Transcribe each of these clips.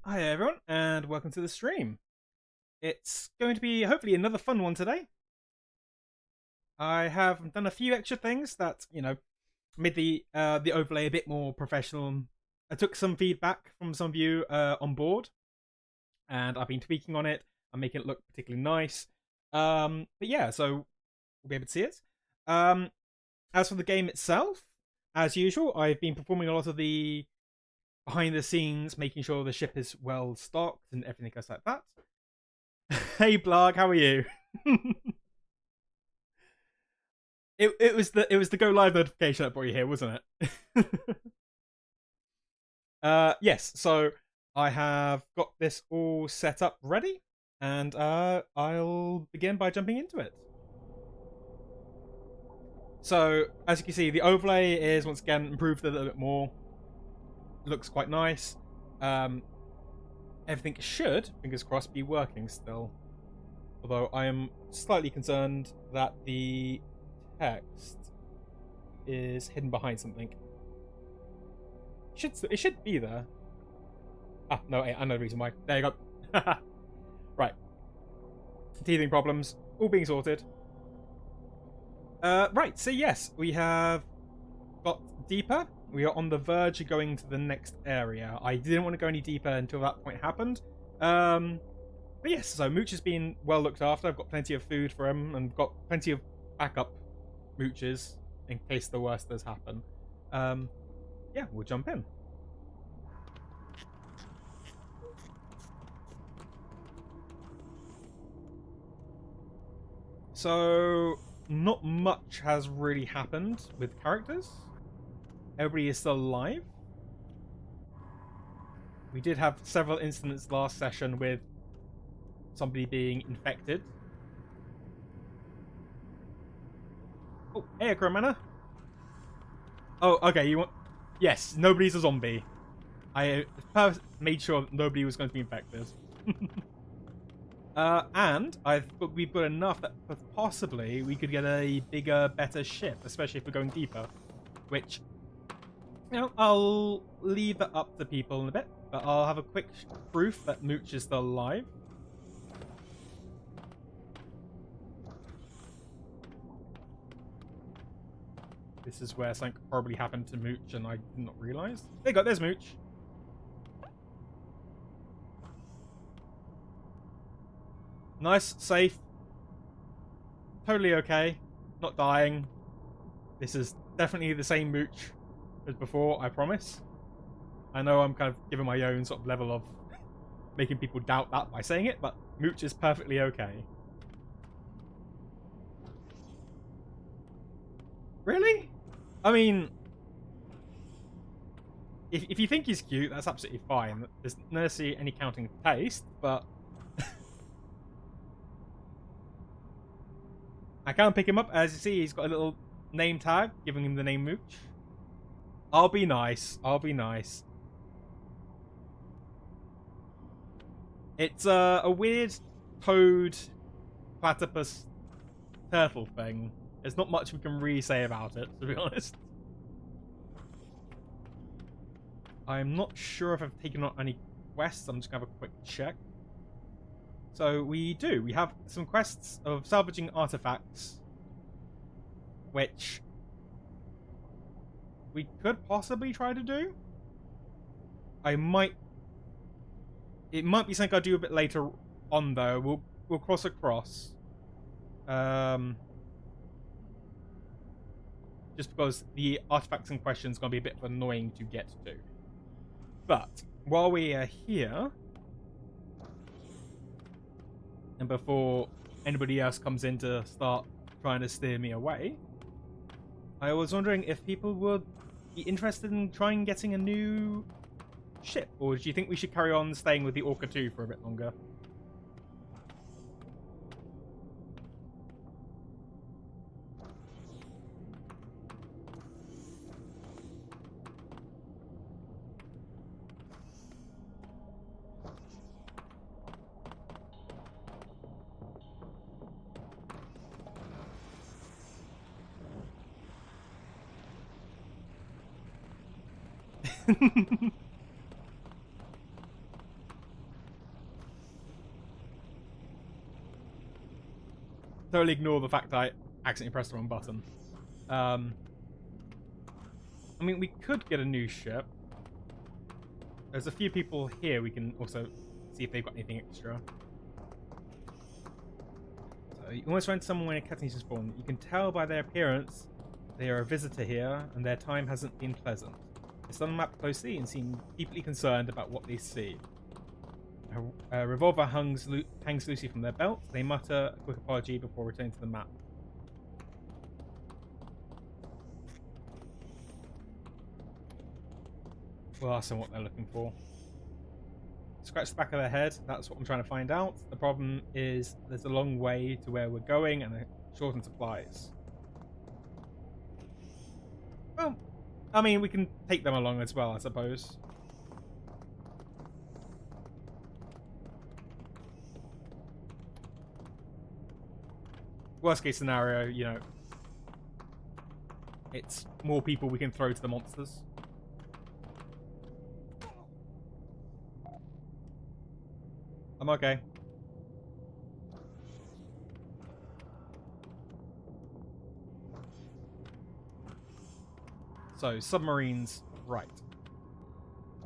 Hi everyone, and welcome to the stream. It's going to be hopefully another fun one today. I have done a few extra things that made the overlay a bit more professional. I took some feedback from some of you on board, and I've been tweaking on it. I'm making it look particularly nice. But yeah, so we'll be able to see it. As for the game itself, as usual, I've been performing a lot of the behind the scenes, making sure the ship is well stocked and everything else like that. Hey Blarg, how are you? it was the go live notification that brought you here, wasn't it? Yes, so I have got this all set up ready, and I'll begin by jumping into it. So as you can see, the overlay is once again improved a little bit more. Looks quite nice. Everything should, fingers crossed, be working still. Although I am slightly concerned that the text is hidden behind something. It should be there. Ah, no, I know the reason why. There you go. Right. Teething problems, all being sorted. Right, so yes, we have got deeper. We are on the verge of going to the next area. I didn't want to go any deeper until that point happened. But yes, so Mooch has been well looked after. I've got plenty of food for him and got plenty of backup Mooches in case the worst does happen. Yeah, we'll jump in. So, not much has really happened with characters. Everybody is still alive. We did have several incidents last session with somebody being infected. Oh, hey, Crewmana. Oh, okay, you want... Yes, nobody's a zombie. I made sure that nobody was going to be infected. And we've got enough that possibly we could get a bigger, better ship, especially if we're going deeper. Which, I'll leave that up to people in a bit, but I'll have a quick proof that Mooch is still alive. This is where something probably happened to Mooch and I did not realise. There you go, there's Mooch. Nice, safe. Totally okay. Not dying. This is definitely the same Mooch as before, I promise. I know I'm kind of giving my own sort of level of making people doubt that by saying it, but Mooch is perfectly okay. Really? I mean, if you think he's cute, that's absolutely fine. There's no necessarily any counting of taste, but I can't pick him up. As you see, he's got a little name tag giving him the name Mooch. I'll be nice. I'll be nice. It's a weird toad platypus turtle thing. There's not much we can really say about it, to be honest. I'm not sure if I've taken on any quests. I'm just going to have a quick check. So we do. We have some quests of salvaging artifacts, which we could possibly try to do. It might be something I'll do a bit later on, though. We'll cross across. Just because the artifacts in question is going to be a bit annoying to get to. But while we are here, and before anybody else comes in to start trying to steer me away, I was wondering if people would be interested in trying getting a new ship, or do you think we should carry on staying with the Orca 2 for a bit longer? Totally ignore the fact that I accidentally pressed the wrong button. I mean, we could get a new ship. There's a few people here. We can also see if they've got anything extra. So you almost find someone when a captain is spawned. You can tell by their appearance they are a visitor here, and their time hasn't been pleasant. They study the map closely and seem deeply concerned about what they see. A revolver hangs loosely from their belt. They mutter a quick apology before returning to the map. We'll ask them what they're looking for. Scratch the back of their head. That's what I'm trying to find out. The problem is there's a long way to where we're going and short on supplies. Well, I mean, we can take them along as well, I suppose. Worst case scenario, you know, it's more people we can throw to the monsters. I'm okay. So, submarines, right.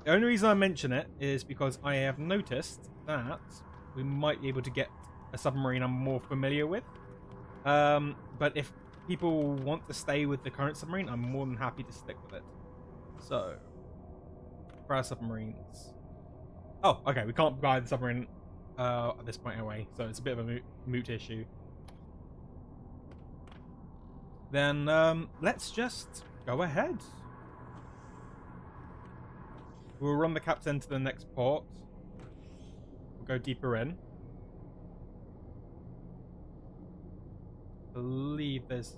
The only reason I mention it is because I have noticed that we might be able to get a submarine I'm more familiar with. But if people want to stay with the current submarine, I'm more than happy to stick with it. So, for our submarines. Oh, okay, we can't buy the submarine at this point anyway, so it's a bit of a moot issue. Then, let's just go ahead. We'll run the captain to the next port. We'll go deeper in. I believe there's...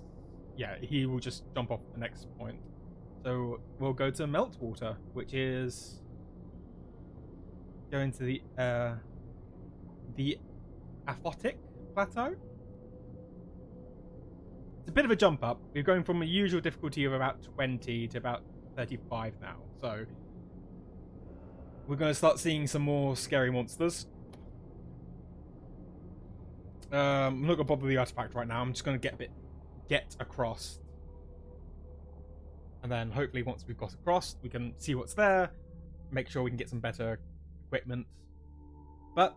Yeah, he will just jump off the next point. So we'll go to Meltwater, which is going to the Aphotic Plateau. It's a bit of a jump up. We're going from a usual difficulty of about 20 to about 35 now. So we're going to start seeing some more scary monsters. I'm not going to bother the artifact right now. I'm just going to get across. And then hopefully once we've got across, we can see what's there. Make sure we can get some better equipment. But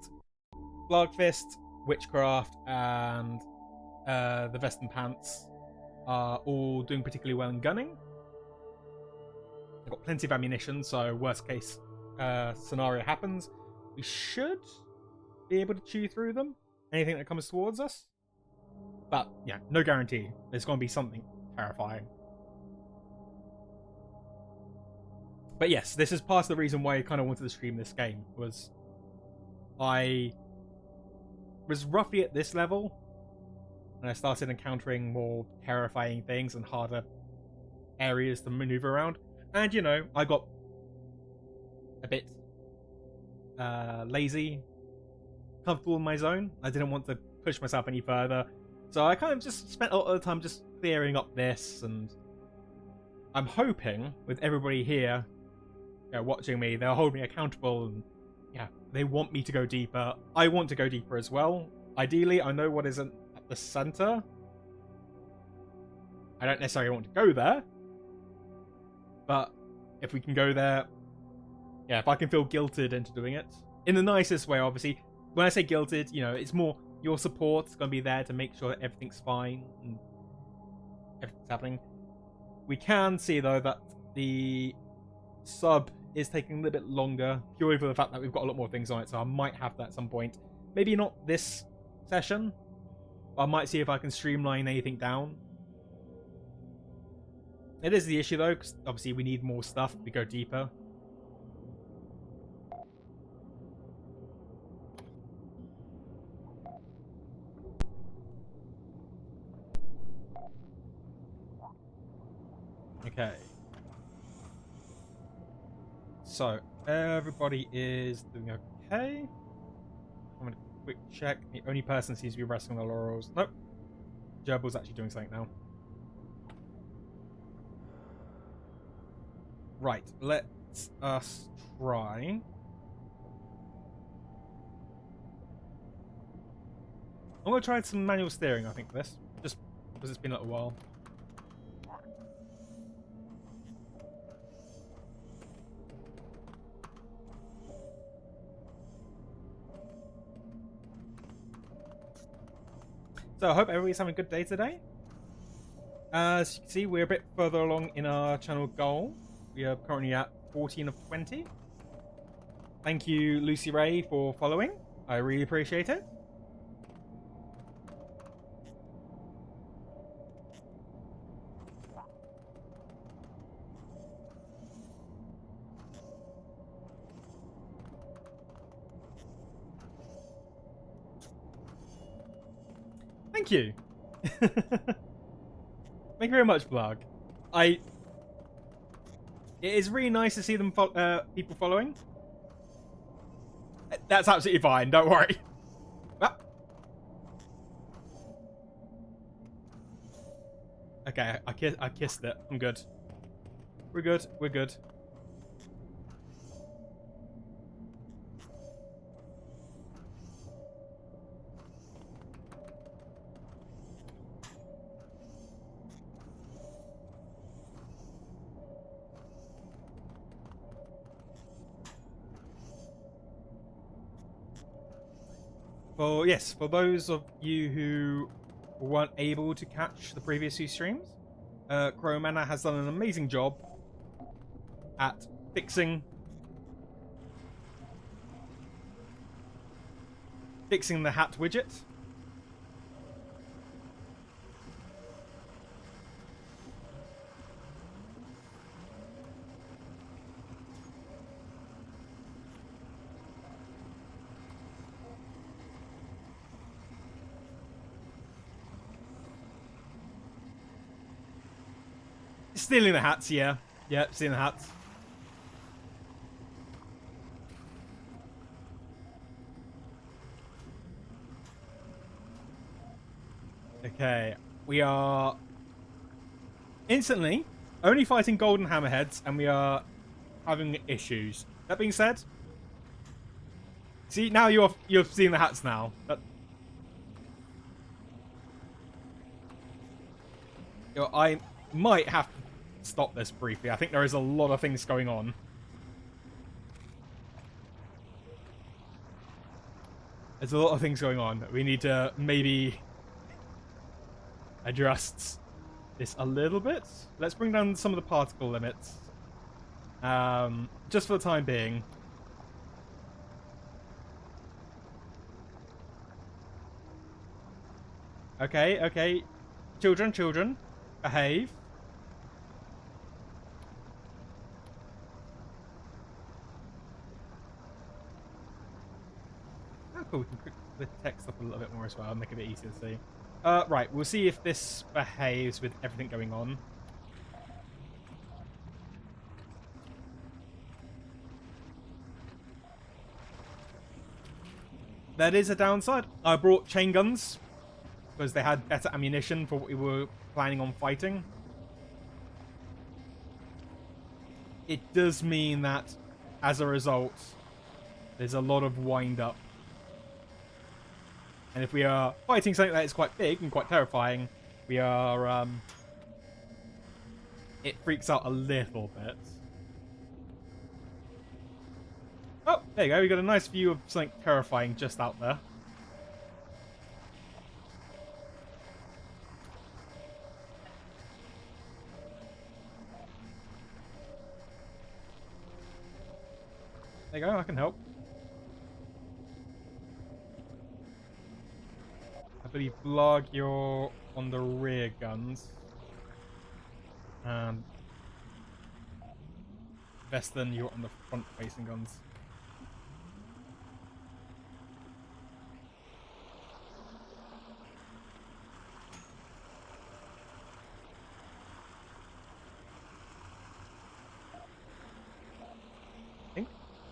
Blogfist, Witchcraft, and the Vest and Pants are all doing particularly well in gunning. I've got plenty of ammunition, so worst case scenario happens, we should be able to chew through them. Anything that comes towards us. But, yeah, no guarantee. There's going to be something terrifying. But yes, this is part of the reason why I kind of wanted to stream this game, was I was roughly at this level, and I started encountering more terrifying things and harder areas to maneuver around. And, you know, I got a bit lazy, comfortable in my zone. I didn't want to push myself any further, so I kind of just spent a lot of the time just clearing up this, and I'm hoping with everybody here, you know, watching me, they'll hold me accountable, and yeah, they want me to go deeper. I want to go deeper as well. Ideally, I know what isn't at the center. I don't necessarily want to go there, but if we can go there, yeah, if I can feel guilted into doing it in the nicest way, obviously. When I say guilted, you know, it's more your support's going to be there to make sure that everything's fine and everything's happening. We can see, though, that the sub is taking a little bit longer, purely for the fact that we've got a lot more things on it, so I might have that at some point. Maybe not this session, but I might see if I can streamline anything down. It is the issue, though, because obviously we need more stuff to go deeper. Okay. So, everybody is doing okay. I'm going to quick check. The only person seems to be resting on the laurels. Nope. Gerbil's actually doing something now. Right, let's us try. I'm going to try some manual steering, I think, for this. Just because it's been a little while. So I hope everybody's having a good day today. As you can see, we're a bit further along in our channel goal. We are currently at 14 of 20. Thank you, Lucy Ray, for following. I really appreciate it. Thank you. Thank you very much, Blog. It is really nice to see them people following. That's absolutely fine. Don't worry. Ah. Okay, I kissed it. I'm good. We're good. We're good. For those of you who weren't able to catch the previous two streams, crewmates has done an amazing job at fixing the hat widget. Stealing the hats, yeah. Yeah, stealing the hats. Okay, we are instantly only fighting golden hammerheads, and we are having issues. That being said, see, now you're seeing the hats now. I might have to stop this briefly. I think there is a lot of things going on. There's a lot of things going on. We need to maybe adjust this a little bit. Let's bring down some of the particle limits. Just for the time being. Okay, okay. Children, behave. Oh, cool. We can pick the text up a little bit more as well, make it a bit easier to see. Right, we'll see if this behaves with everything going on. That is a downside. I brought chain guns because they had better ammunition for what we were planning on fighting. It does mean that, as a result, there's a lot of wind-up. And if we are fighting something that is quite big and quite terrifying, we are, it freaks out a little bit. Oh, there you go. We got a nice view of something terrifying just out there. There you go. I can help. I believe Blarg, you're on the rear guns. And Veston, you're on the front-facing guns.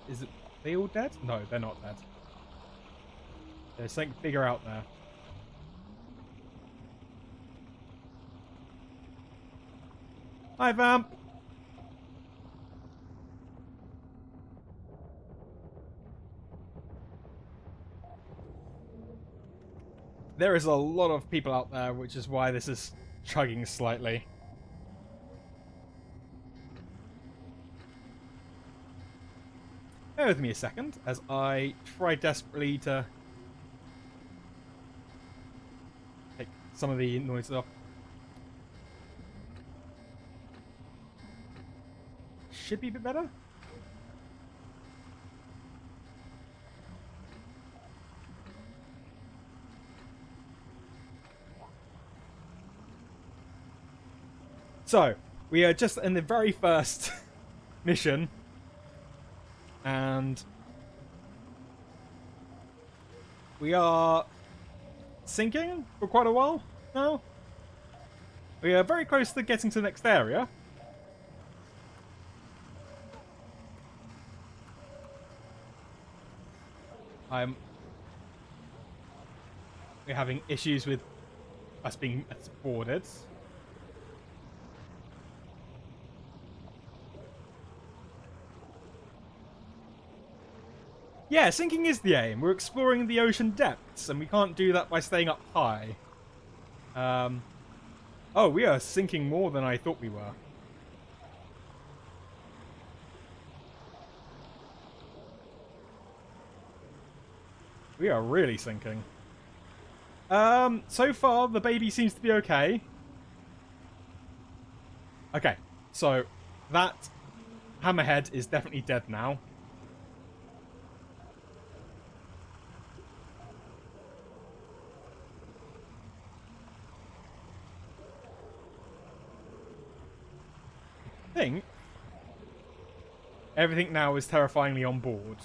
Is it they all dead? No, they're not dead. There's something bigger out there. Hi, Vamp! There is a lot of people out there, which is why this is chugging slightly. Bear with me a second as I try desperately to take some of the noises off. Should be a bit better. So, we are just in the very first mission. And we are sinking for quite a while now. We are very close to getting to the next area. We're having issues with us being boarded. Yeah, sinking is the aim. We're exploring the ocean depths, and we can't do that by staying up high. Oh, we are sinking more than I thought we were. We are really sinking. So far, the baby seems to be okay. Okay, so that hammerhead is definitely dead now. I think everything now is terrifyingly on board.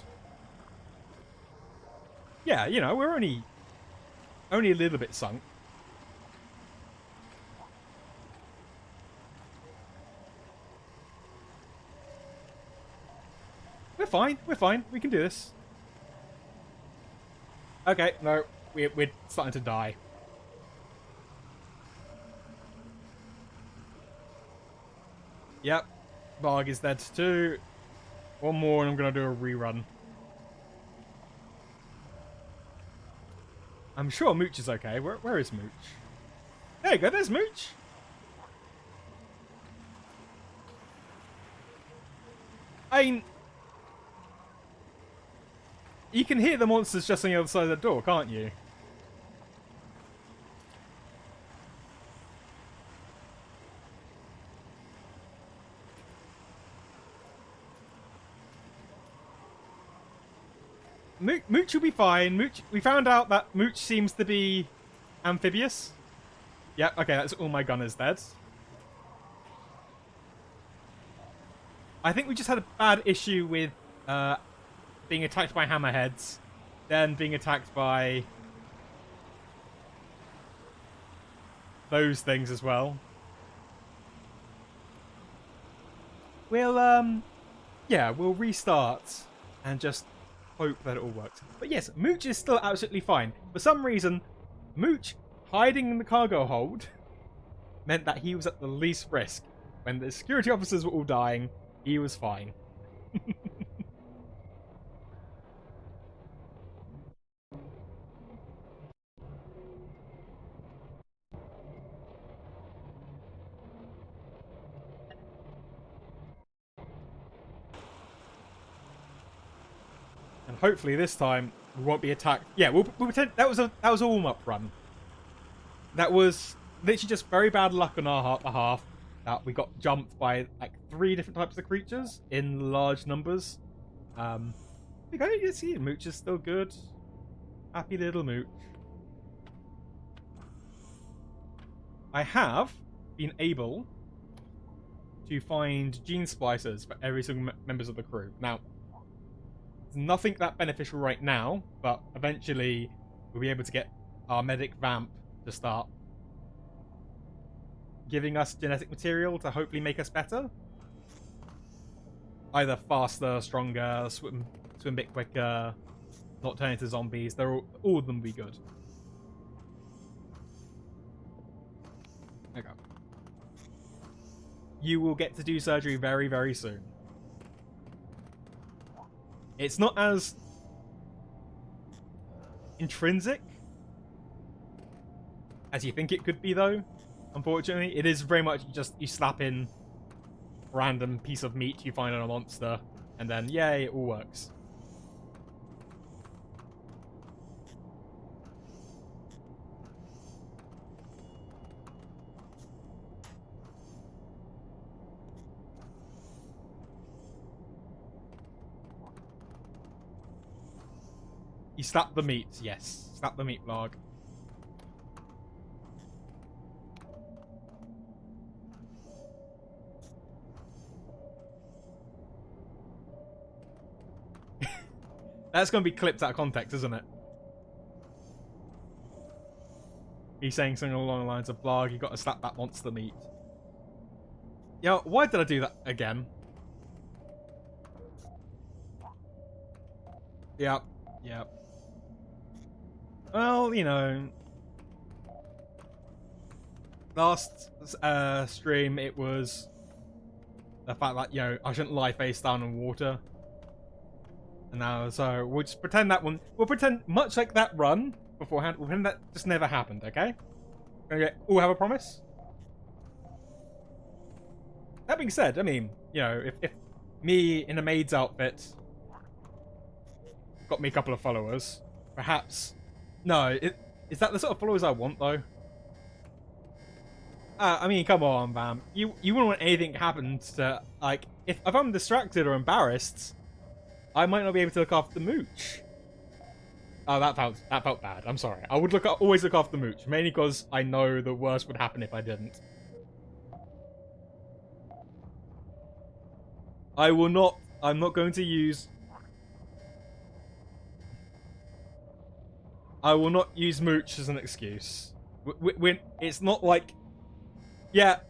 Yeah, you know, we're only a little bit sunk. We're fine. We're fine. We can do this. Okay, no, we're starting to die. Yep, Varg is dead too. One more and I'm going to do a rerun. I'm sure Mooch is okay. Where is Mooch? There you go, there's Mooch. I mean, you can hear the monsters just on the other side of the door, can't you? Mooch will be fine. Mooch, we found out that Mooch seems to be amphibious. Yep, okay, that's all my gunners dead. I think we just had a bad issue with being attacked by hammerheads, then being attacked by those things as well. We'll, yeah, we'll restart and just hope that it all works. But yes, Mooch is still absolutely fine. For some reason, Mooch hiding in the cargo hold meant that he was at the least risk. When the security officers were all dying, he was fine. And hopefully this time we won't be attacked. Yeah, we'll pretend that was a warm-up run. That was literally just very bad luck on our behalf that we got jumped by like 3 different types of creatures in large numbers. You go, you see, Mooch is still good. Happy little Mooch. I have been able to find gene splicers for every single members of the crew. Now, it's nothing that beneficial right now, but eventually we'll be able to get our medic vamp to start giving us genetic material to hopefully make us better. Either faster, stronger, swim a bit quicker, not turn into zombies. They're all of them will be good. Okay. You will get to do surgery very, very soon. It's not as intrinsic as you think it could be, though. Unfortunately, it is very much just you slap in random piece of meat you find on a monster, and then yay, it all works. You slap the meat, yes. Slap the meat, Blarg. That's going to be clipped out of context, isn't it? He's saying something along the lines of, Blarg, you got to slap that monster meat. Yeah, why did I do that again? Yep, yep. Well, you know, last stream it was the fact that, you know, I shouldn't lie face down in water. And now, so we'll just pretend that one. We'll pretend much like that run beforehand. We'll pretend that just never happened. Okay? Okay. All have a promise. That being said, I mean, you know, if me in a maid's outfit got me a couple of followers, perhaps. No, is that the sort of followers I want though? I mean, come on, Bam. You wouldn't want anything happen to, like, if I'm distracted or embarrassed, I might not be able to look after the mooch. Oh, that felt bad. I'm sorry. I would always look after the mooch, mainly because I know the worst would happen if I didn't. I'm not going to use. I will not use mooch as an excuse. It's not like, yeah,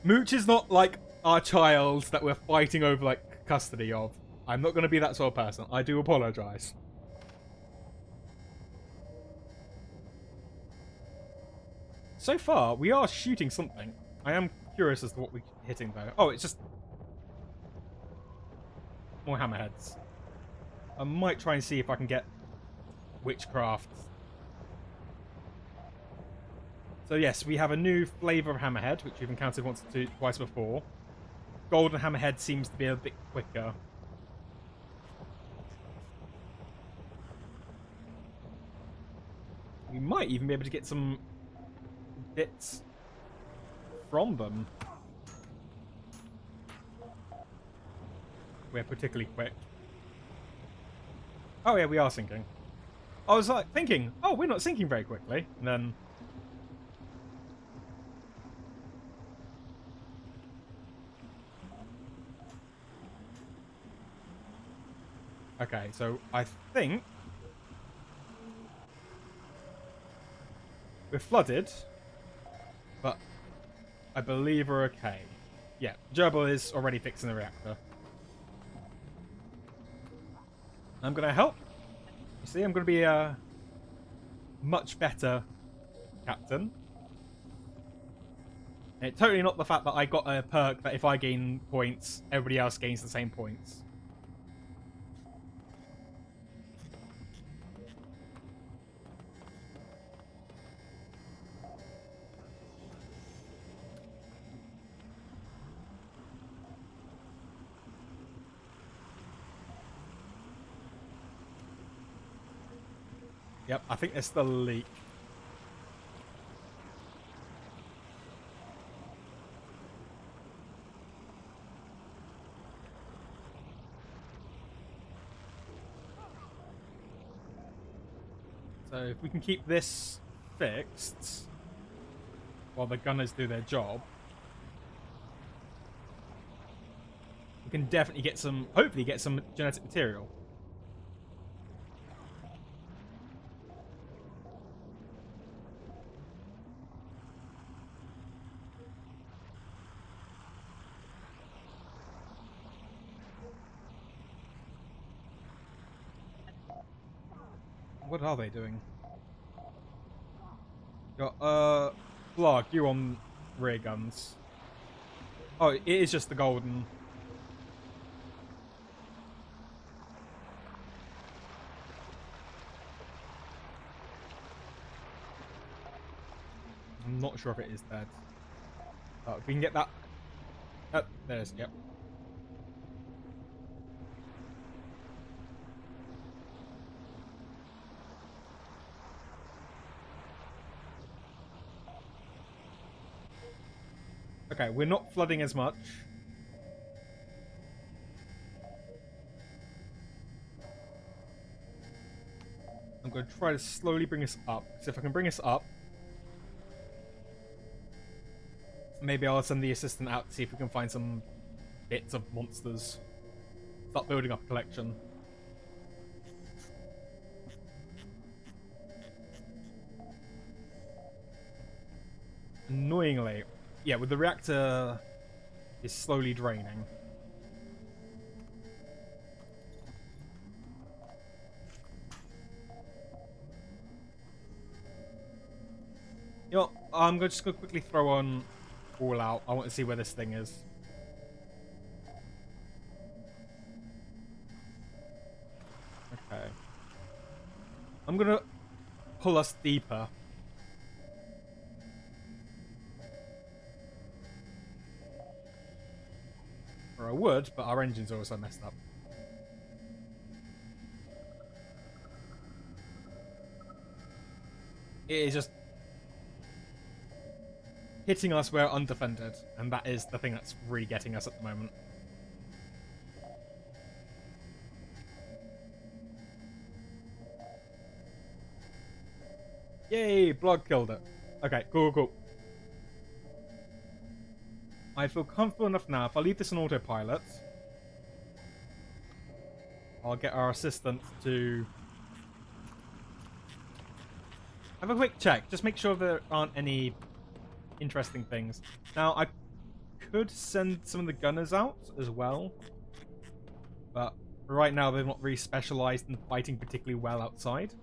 mooch is not like our child that we're fighting over like custody of. I'm not going to be that sort of person. I do apologize. So far, we are shooting something. I am curious as to what we're hitting, though. Oh, it's just more hammerheads. I might try and see if I can get witchcraft. So yes, we have a new flavour of hammerhead, which we've encountered twice before. Golden hammerhead seems to be a bit quicker. We might even be able to get some bits from them. We're particularly quick. Oh yeah, we are sinking. I was like thinking, oh, we're not sinking very quickly. And then... Okay, so I think... we're flooded, but I believe we're okay. Yeah, Gerbil is already fixing the reactor. I'm going to help. You see, I'm going to be a much better captain. And it's totally not the fact that I got a perk that if I gain points, everybody else gains the same points. Yep, I think there's still a leak. So if we can keep this fixed while the gunners do their job, we can definitely get some, hopefully get some genetic material. What are they doing? Blarg, you're on rear guns. Oh, it is just the golden. not sure if it is dead. If we can get that... there it is, yep. Okay, we're not flooding as much. I'm going to try to slowly bring us up. Because if I can bring us up, maybe I'll send the assistant out to see if we can find some bits of monsters. Start building up a collection. Annoyingly, yeah, with the reactor is slowly draining. You know, I'm just going to quickly throw on all out. I want to see where this thing is. Okay. I'm going to pull us deeper. Or I would, but our engine's also messed up. It is just hitting us where undefended, and that is the thing that's really getting us at the moment. Yay, Blood killed it. Okay, cool. I feel comfortable enough now. If I leave this on autopilot, I'll get our assistant to have a quick check. Just make sure there aren't any interesting things. Now, I could send some of the gunners out as well, but right now they're not really specialized in fighting particularly well outside.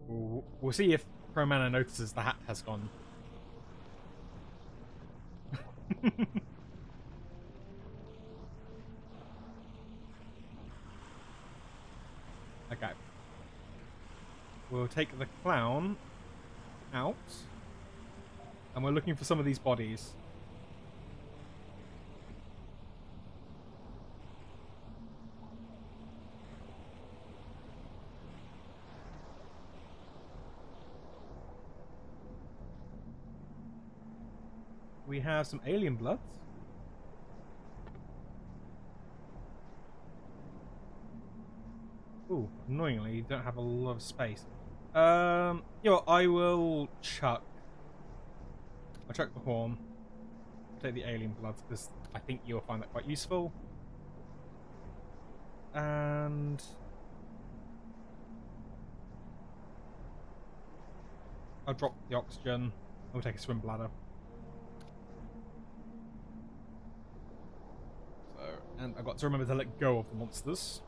We'll see if Crowman notices the hat has gone. Okay. We'll take the clown out. And we're looking for some of these bodies. We have some alien bloods. Ooh, annoyingly, you don't have a lot of space. I will chuck. I'll chuck the horn. Take the alien bloods because I think you'll find that quite useful. And I'll drop the oxygen. I'll take a swim bladder. So, and I've got to remember to let go of the monsters.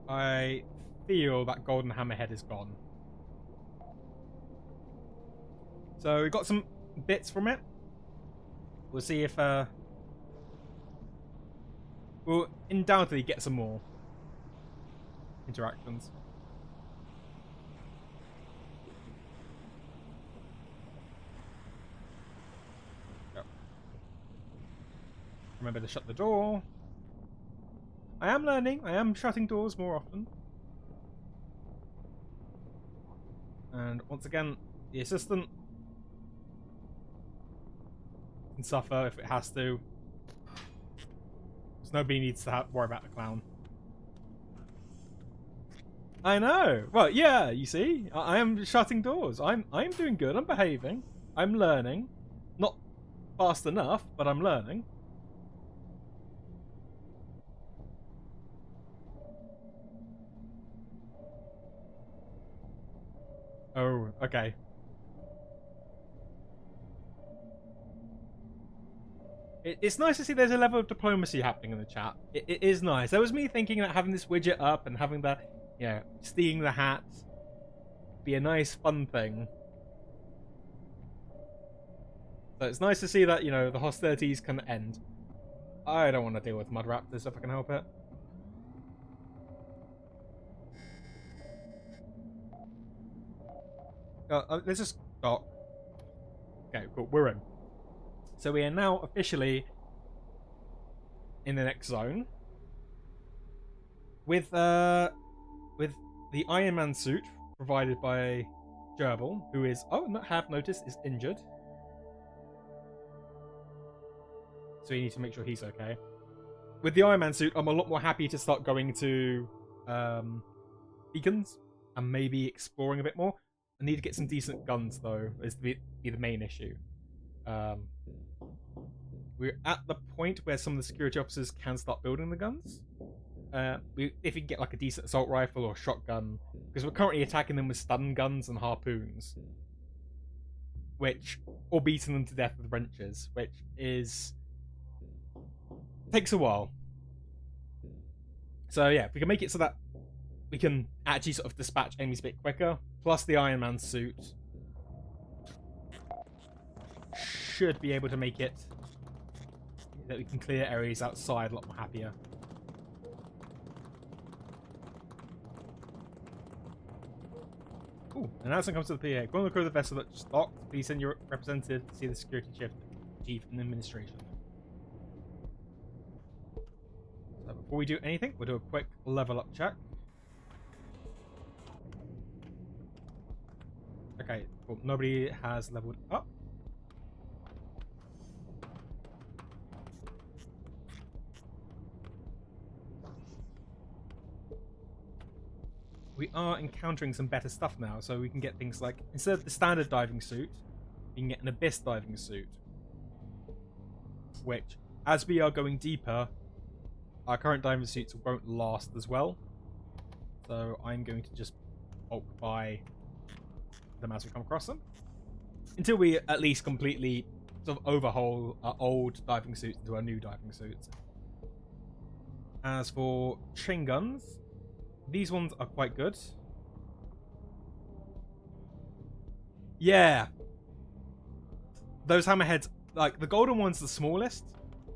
I feel that golden hammerhead is gone. So we got some bits from it. We'll see if we'll undoubtedly get some more interactions. Yep. Remember to shut the door. I am learning. I am shutting doors more often. And once again, the assistant can suffer if it has to. Because nobody needs to worry about the clown. I know. Well, yeah, you see, I am shutting doors. I'm doing good. I'm behaving. I'm learning. Not fast enough, but I'm learning. Oh, okay. It's nice to see there's a level of diplomacy happening in the chat. It is nice. That was me thinking that having this widget up and having the, stealing the hats be a nice, fun thing. So it's nice to see that, the hostilities can end. I don't want to deal with mud raptors if I can help it. Let's just dock. Okay, cool. We're in. So we are now officially in the next zone with the Iron Man suit provided by Gerbil, who is have noticed is injured. So you need to make sure he's okay. With the Iron Man suit, I'm a lot more happy to start going to beacons and maybe exploring a bit more. I need to get some decent guns though, is the main issue. We're at the point where some of the security officers can start building the guns. If we can get like a decent assault rifle or shotgun, because we're currently attacking them with stun guns and harpoons, or beating them to death with wrenches, which takes a while. So yeah, if we can make it so that we can actually sort of dispatch enemies a bit quicker, plus the Iron Man suit should be able to make it that we can clear areas outside a lot more happier. Ooh, an announcement comes to the PA. Go on the crew of the vessel that just docked. Please send your representative to see the security chief and administration. So before we do anything, we'll do a quick level up check. Okay, cool. Nobody has leveled up. We are encountering some better stuff now, so we can get things like, instead of the standard diving suit, we can get an abyss diving suit. Which, as we are going deeper, our current diving suits won't last as well. So I'm going to just bulk buy them as we come across them. Until we at least completely sort of overhaul our old diving suits into our new diving suits. As for chain guns, these ones are quite good. Yeah. Those hammerheads, like the golden one's the smallest.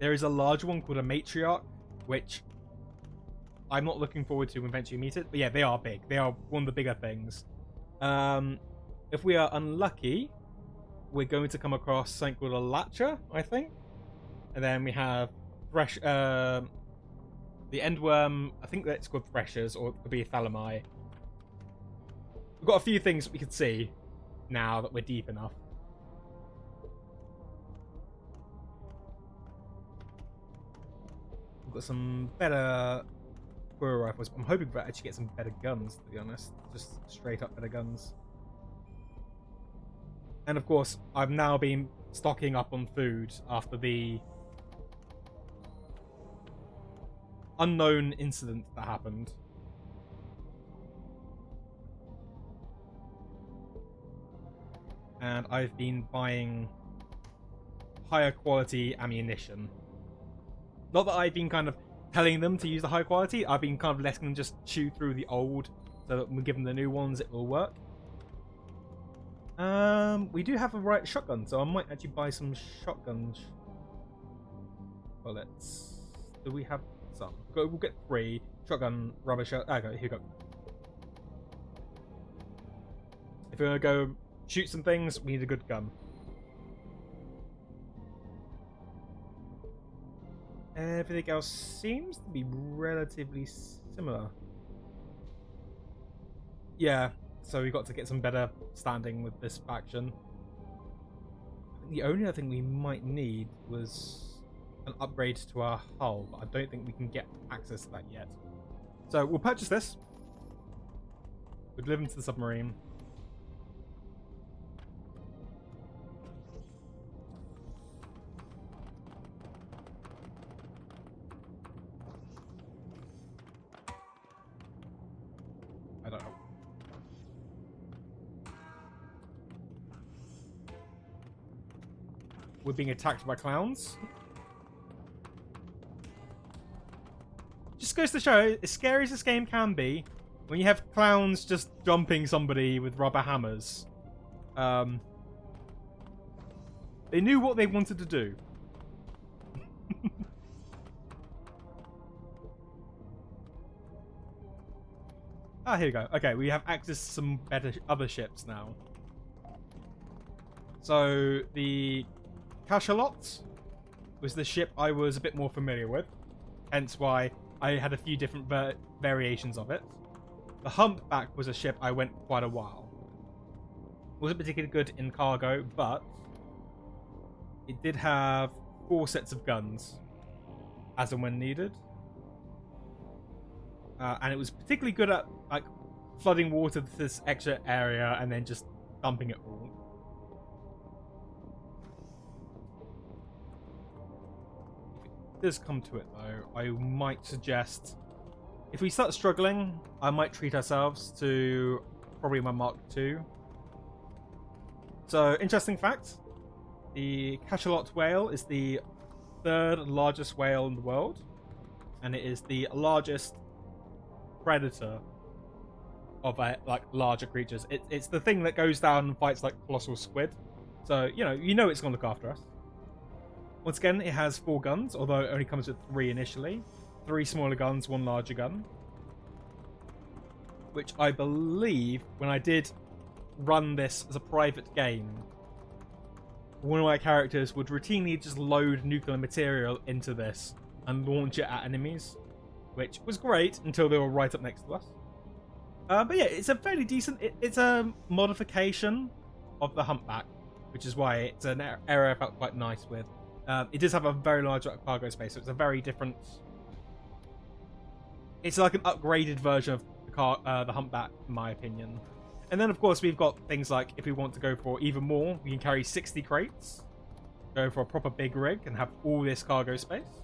There is a larger one called a matriarch, which I'm not looking forward to when eventually meet it. But yeah, they are big. They are one of the bigger things. If we are unlucky, we're going to come across something called a latcher, I think. And then we have the endworm, I think that's called threshers, or it could be a thalami. We've got a few things we could see now that we're deep enough. We've got some better squirrel rifles. I'm hoping to actually get some better guns, to be honest. Just straight up better guns. And of course, I've now been stocking up on food after the unknown incident that happened. And I've been buying higher quality ammunition. Not that I've been kind of telling them to use the high quality, I've been kind of letting them just chew through the old, so that when we give them the new ones it will work. We do have a right shotgun, so I might actually buy some shotgun bullets. Do we have some? We'll get 3 shotgun rubber shell. Okay, here we go. If we're gonna go shoot some things, we need a good gun. Everything else seems to be relatively similar. Yeah, so we've got to get some better standing with this faction. The only other thing we might need was an upgrade to our hull, but I don't think we can get access to that yet. So we'll purchase this. We'll deliver into the submarine. I don't know. We're being attacked by clowns. goes to show, as scary as this game can be, when you have clowns just jumping somebody with rubber hammers, they knew what they wanted to do. Ah, here we go. Okay, we have access to some better other ships now. So the Cachalot was the ship I was a bit more familiar with, hence why I had a few different variations of it. The Humpback was a ship I went quite a while. Wasn't particularly good in cargo, but it did have 4 sets of guns, as and when needed. And it was particularly good at like flooding water to this extra area and then just dumping it all. If it does come to it though, I might suggest, if we start struggling, I might treat ourselves to probably my Mark II. So, interesting fact, the Cachalot whale is the 3rd largest whale in the world, and it is the largest predator of like larger creatures. It's the thing that goes down and fights like colossal squid. So you know it's going to look after us. Once again, it has 4 guns, although it only comes with 3 initially. 3 smaller guns, 1 larger gun. Which I believe, when I did run this as a private game, one of my characters would routinely just load nuclear material into this and launch it at enemies, which was great until they were right up next to us. But yeah, it's a fairly decent... It's a modification of the Humpback, which is why it's an area I felt quite nice with. It does have a very large cargo space, so it's a very different... It's like an upgraded version of the Humpback, in my opinion. And then, of course, we've got things like, if we want to go for even more, we can carry 60 crates, go for a proper big rig, and have all this cargo space.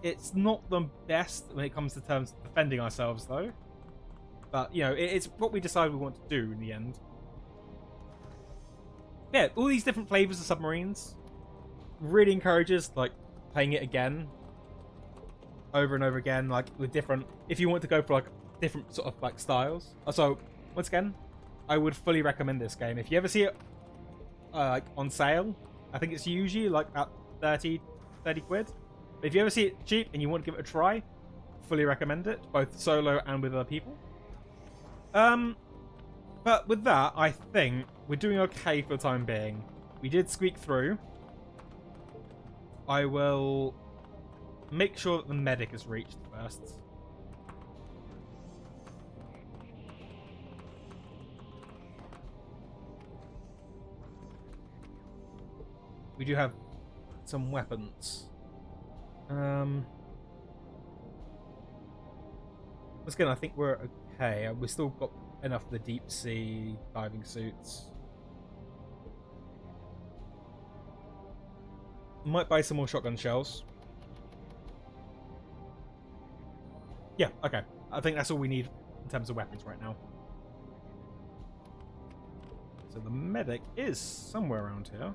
It's not the best when it comes to terms of defending ourselves, though. But, you know, it's what we decide we want to do in the end. Yeah, all these different flavors of submarines really encourages, like, playing it again. Over and over again, like, with different... If you want to go for, like, different sort of, like, styles. So, once again, I would fully recommend this game. If you ever see it, like, on sale, I think it's usually, like, at 30 quid. But if you ever see it cheap and you want to give it a try, fully recommend it, both solo and with other people. But with that, I think we're doing okay for the time being. We did squeak through. I will make sure that the medic is reached first. We do have some weapons. Once again, I think we're okay. We've still got enough of the deep sea diving suits. Might buy some more shotgun shells. Yeah, okay. I think that's all we need in terms of weapons right now. So the medic is somewhere around here.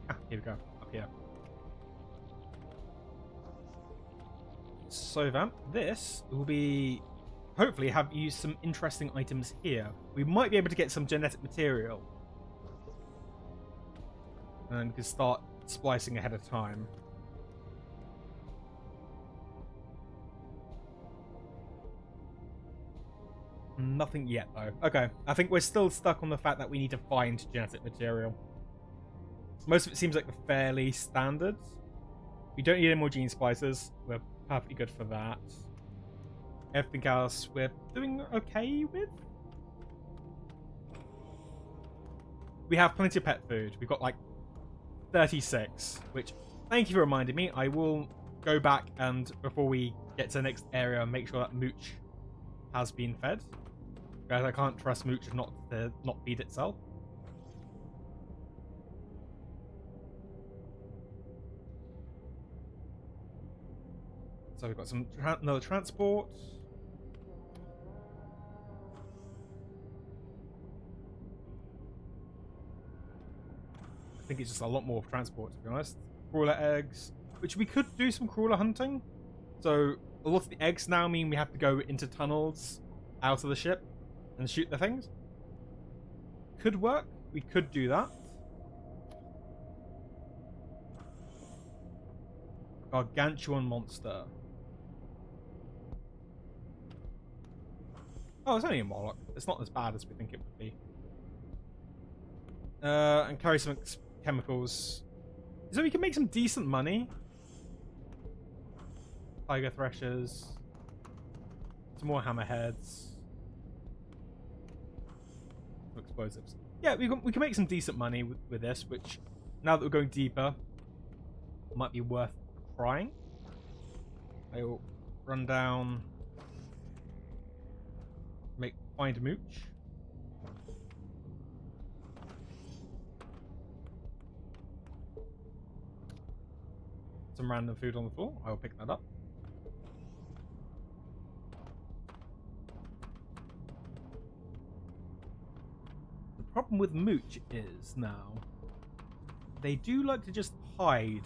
Ah, here we go. Up here. So Vamp, this will be... hopefully have used some interesting items here. We might be able to get some genetic material. And we can start splicing ahead of time. Nothing yet, though. Okay, I think we're still stuck on the fact that we need to find genetic material. Most of it seems like fairly standard. We don't need any more gene splicers. We're perfectly good for that. Everything else we're doing okay with. We have plenty of pet food. We've got like 36, which, thank you for reminding me. I will go back and, before we get to the next area, make sure that Mooch has been fed. Guys, I can't trust Mooch not to not feed itself. So we've got some another transport. think it's just a lot more transport, to be honest. Crawler eggs, which we could do some crawler hunting. So a lot of the eggs now mean we have to go into tunnels out of the ship and shoot the things. Could work. We could do that. Gargantuan monster. Oh, it's only a Moloch. It's not as bad as we think it would be. And carry some chemicals. So we can make some decent money. Tiger threshers. Some more hammerheads. Some explosives. Yeah, we can make some decent money with this, which, now that we're going deeper, might be worth trying. I'll run down. Find mooch. Some random food on the floor. I will pick that up. The problem with mooch is now they do like to just hide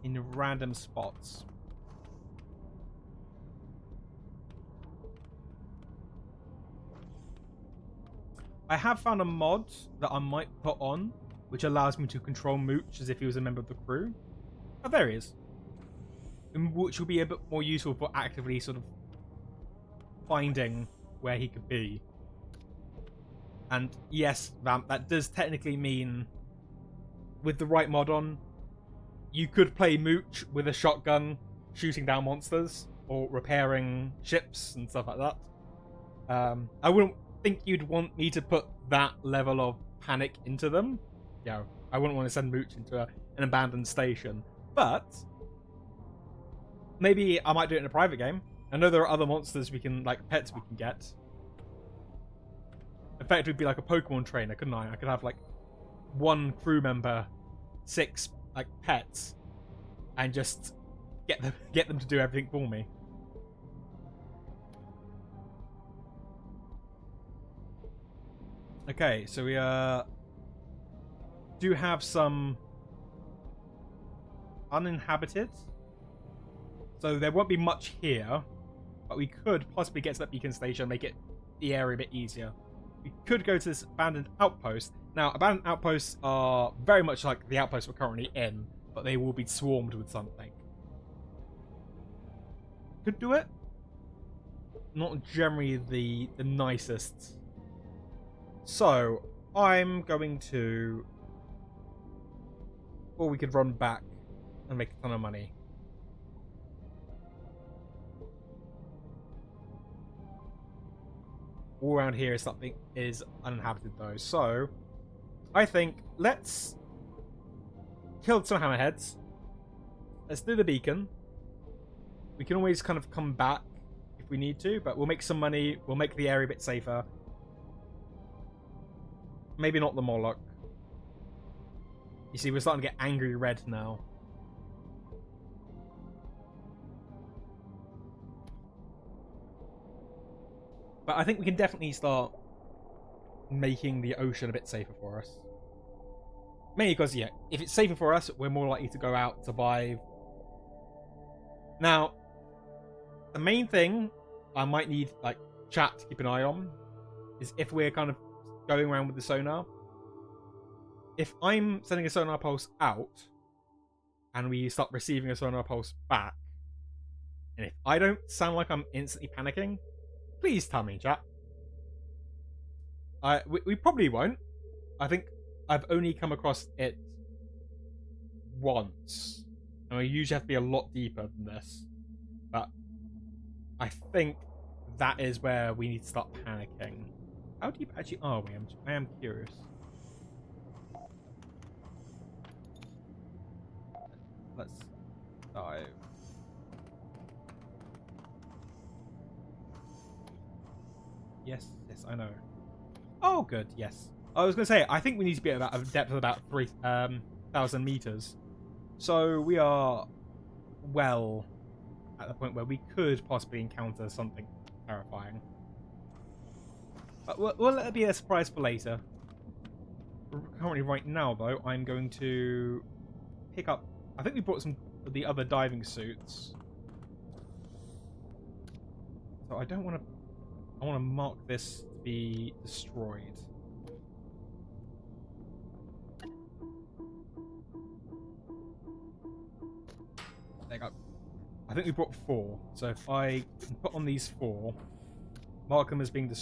in random spots. I have found a mod that I might put on, which allows me to control Mooch as if he was a member of the crew. Oh, there he is. Which will be a bit more useful for actively sort of finding where he could be. And yes, Vamp, that does technically mean, with the right mod on, you could play Mooch with a shotgun shooting down monsters or repairing ships and stuff like that. I wouldn't think you'd want me to put that level of panic into them. Yeah, I wouldn't want to send Mooch into an abandoned station. But maybe I might do it in a private game. I know there are other monsters we can, like pets we can get. In fact, it would be like a Pokemon trainer, couldn't I? I could have like one crew member, 6 like pets, and just get them to do everything for me. Okay, so we do have some uninhabited. So there won't be much here, but we could possibly get to that beacon station and make it the area a bit easier. We could go to this abandoned outpost. Now, abandoned outposts are very much like the outpost we're currently in, but they will be swarmed with something. Could do it. Not generally the nicest. So, I'm going to... Or we could run back and make a ton of money. All around here is something is uninhabited though. So, I think let's kill some hammerheads. Let's do the beacon. We can always kind of come back if we need to, but we'll make some money. We'll make the area a bit safer. Maybe not the Moloch. You see, we're starting to get angry red now. But I think we can definitely start making the ocean a bit safer for us. Mainly because, yeah, if it's safer for us, we're more likely to go out, survive. Now, the main thing I might need, like, chat to keep an eye on is if we're kind of going around with the sonar. If I'm sending a sonar pulse out and we start receiving a sonar pulse back, and if I don't sound like I'm instantly panicking, please tell me, chat. We probably won't. I think I've only come across it once, and we usually have to be a lot deeper than this. But I think that is where we need to start panicking. How deep actually are we? I am curious. Let's dive. Yes, I know. Oh, good, yes. I was going to say, I think we need to be at a depth of about 3,000 meters. So we are well at the point where we could possibly encounter something terrifying. But we'll let it be a surprise for later. currently right now, though, I'm going to pick up... I think we brought some of the other diving suits. So I don't want to... I want to mark this to be destroyed. There you go. I think we brought 4. So if I can put on these 4, mark them as being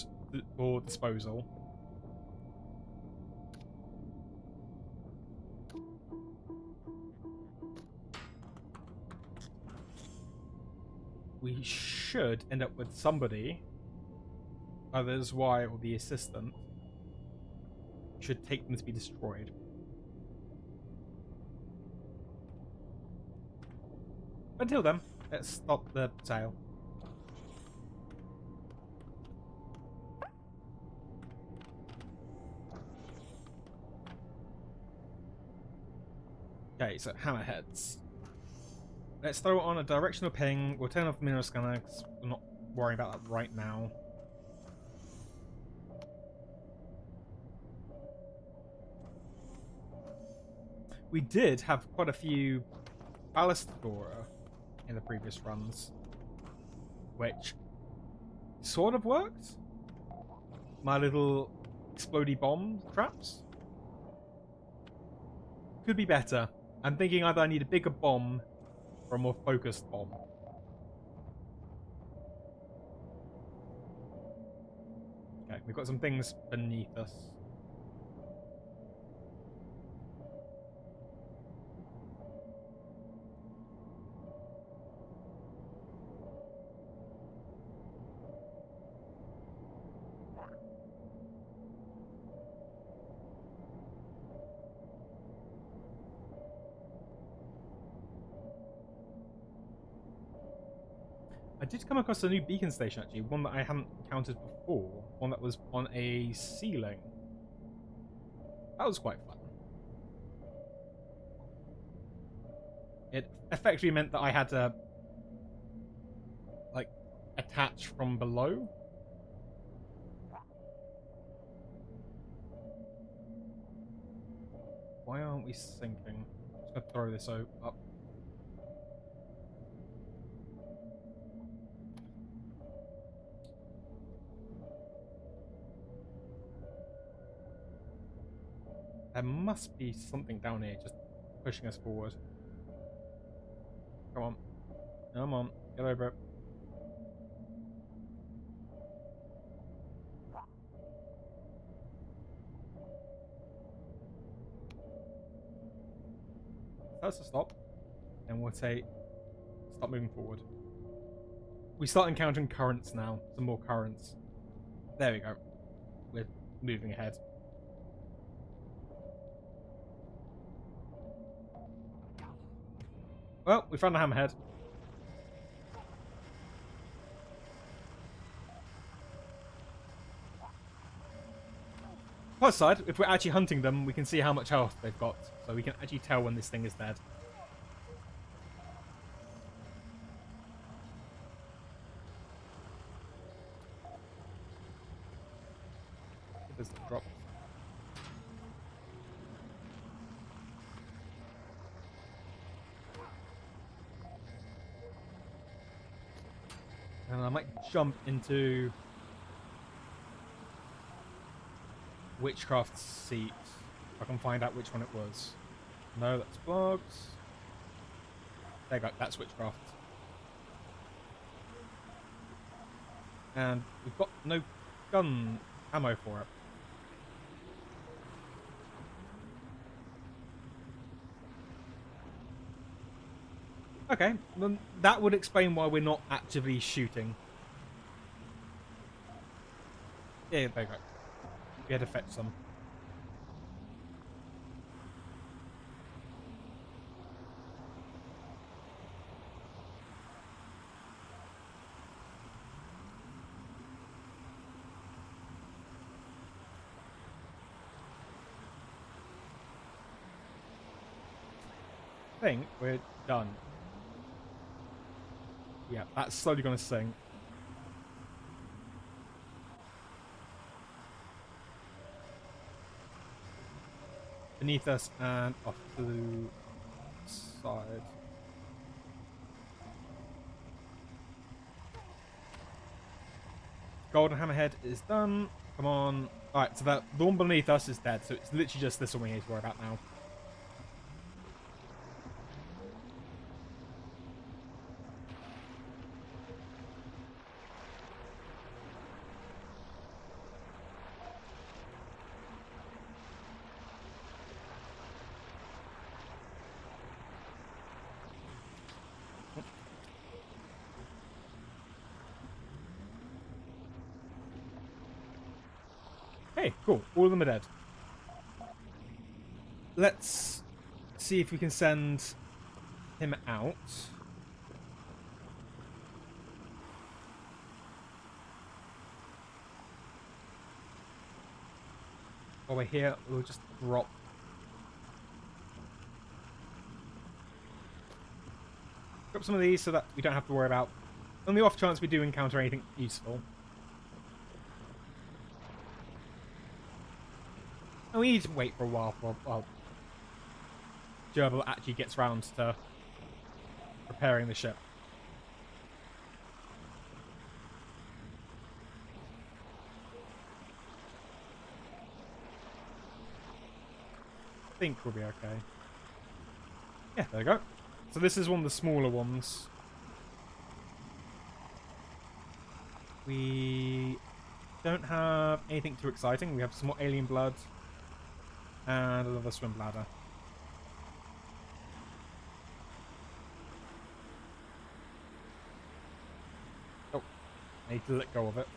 for disposal. We should end up with somebody, either Y or the assistant, should take them to be destroyed. Until then, let's stop the sail. Okay, so hammerheads. Let's throw on a directional ping. We'll turn off the mineral scanner because we're not worrying about that right now. We did have quite a few ballast flora in the previous runs, which sort of worked. My little explodey bomb traps could be better. I'm thinking either I need a bigger bomb or a more focused bomb. Okay, we've got some things beneath us. I did come across a new beacon station, actually, one that I hadn't encountered before, one that was on a ceiling. That was quite fun. It effectively meant that I had to, like, attach from below. Why aren't we sinking? I'm just gonna throw this up. There must be something down here just pushing us forward. Come on. Come on. Get over it. That's a stop. And we'll say stop moving forward. We start encountering currents now. Some more currents. There we go. We're moving ahead. Well, we found a hammerhead. Plus side, if we're actually hunting them, we can see how much health they've got. So we can actually tell when this thing is dead. There's a drop. And I might jump into Witchcraft's seat if I can find out which one it was. No, that's Boggs. There you go, that's Witchcraft. And we've got no gun ammo for it. Okay, then that would explain why we're not actively shooting. Yeah, there you go. We had to fetch some. I think we're done. Yeah, that's slowly going to sink. beneath us and off to the side. Golden hammerhead is done. Come on. Alright, so the one beneath us is dead, so it's literally just this one we need to worry about now. Hey, cool. All of them are dead. Let's see if we can send him out. While we're here, we'll just drop. Drop some of these so that we don't have to worry about, on the off chance we do encounter anything useful. And we need to wait for a while for, well, Gerbil actually gets round to repairing the ship. I think we'll be okay. Yeah, there we go. So this is one of the smaller ones. We don't have anything too exciting. We have some more alien blood. And another swim bladder. Oh, I need to let go of it.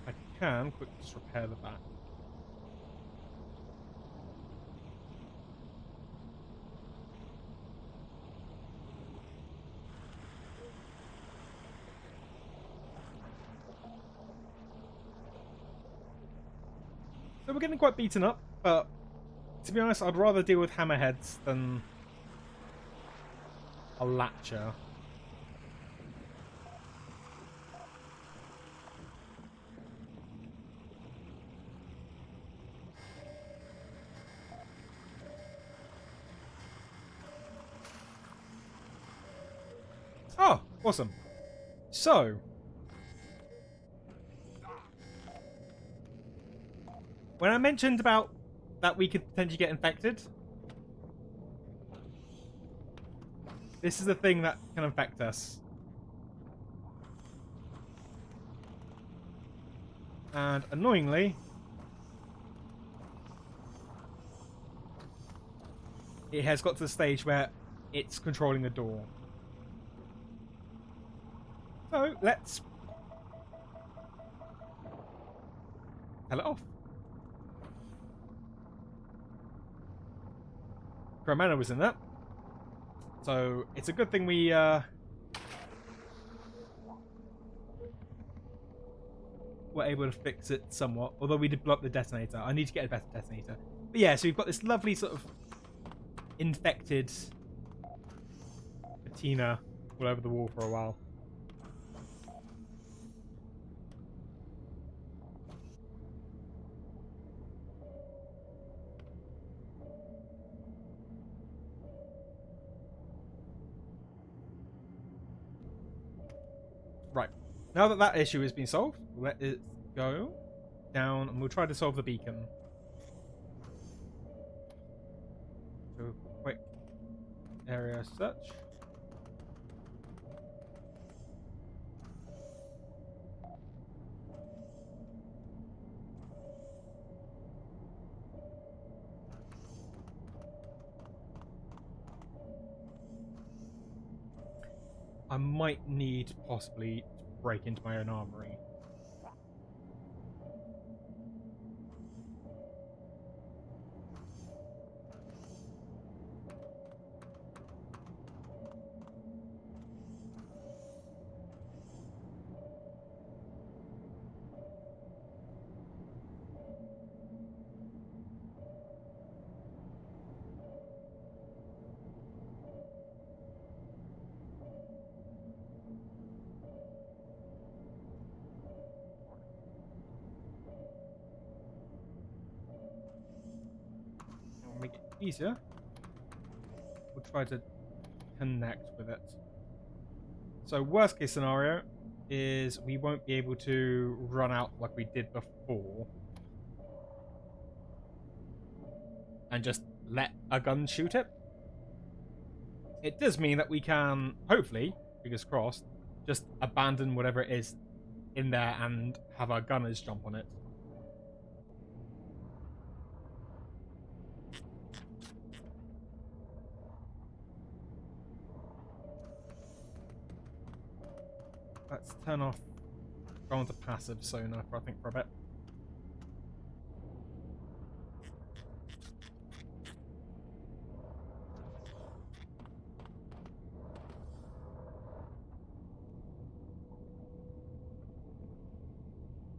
I can quickly just repair the back. So we're getting quite beaten up, but to be honest, I'd rather deal with hammerheads than a latcher. Oh, awesome. So, when I mentioned about that we could potentially get infected, this is the thing that can infect us. And annoyingly, it has got to the stage where it's controlling the door. So, let's tell it off. Crewmate was in that. So, it's a good thing we were able to fix it somewhat. Although we did blow up the detonator. I need to get a better detonator. But yeah, so we've got this lovely sort of infected patina all over the wall for a while. Right. Now that that issue has been solved, let it go down and we'll try to solve the beacon. So, quick area search. I might need possibly to break into my own armory. easier, we'll try to connect with it. So worst case scenario is we won't be able to run out like we did before and just let a gun shoot it. It does mean that we can, hopefully, fingers crossed, just abandon whatever it is in there and have our gunners jump on it. Let's turn off, go on to passive sonar for, I think, for a bit.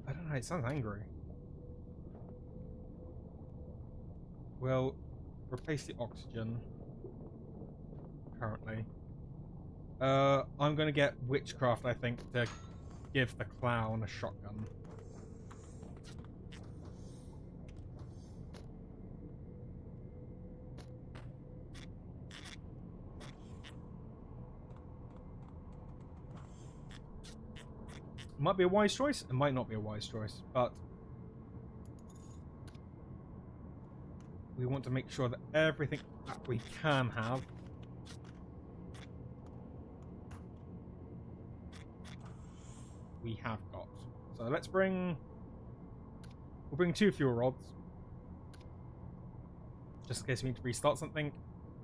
I don't know, it sounds angry. We'll replace the oxygen currently. I'm going to get Witchcraft, I think, to give the clown a shotgun. It might be a wise choice, it might not be a wise choice, but we want to make sure that everything that we can have we have got. So let's bring... We'll bring 2 fuel rods. Just in case we need to restart something.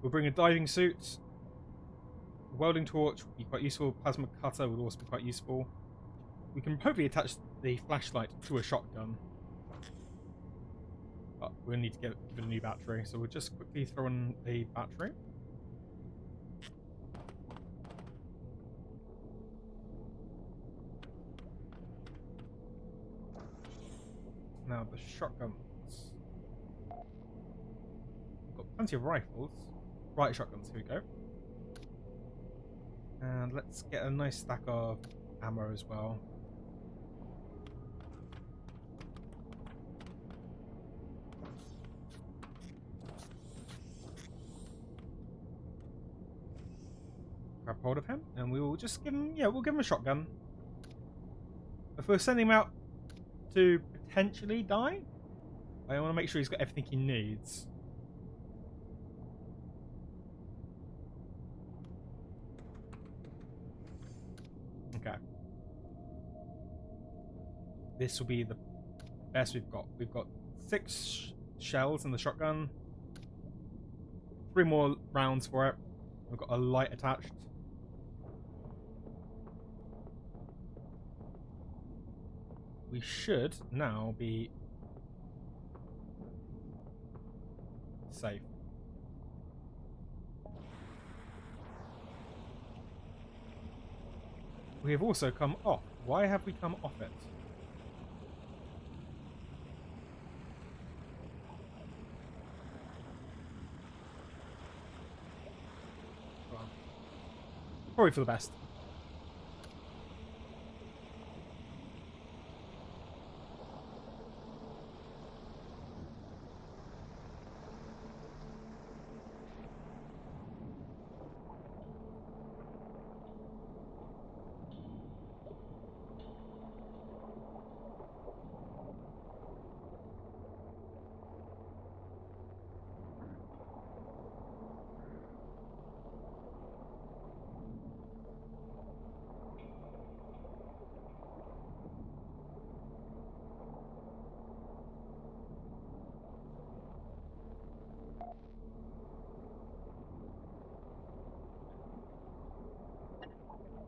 We'll bring a diving suit. Welding torch would be quite useful. Plasma cutter would also be quite useful. We can hopefully attach the flashlight to a shotgun. But we'll need to give it a new battery. So we'll just quickly throw in a battery. Now the shotguns. We've got plenty of rifles. Right, shotguns, here we go. And let's get a nice stack of ammo as well. Grab hold of him and we will just give him, we'll give him a shotgun. If we're sending him out to potentially die, I want to make sure he's got everything he needs. Okay. This will be the best we've got. We've got 6 shells in the shotgun. 3 more rounds for it. We've got a light attached. We should now be safe. We have also come off. Why have we come off it? Well, probably for the best.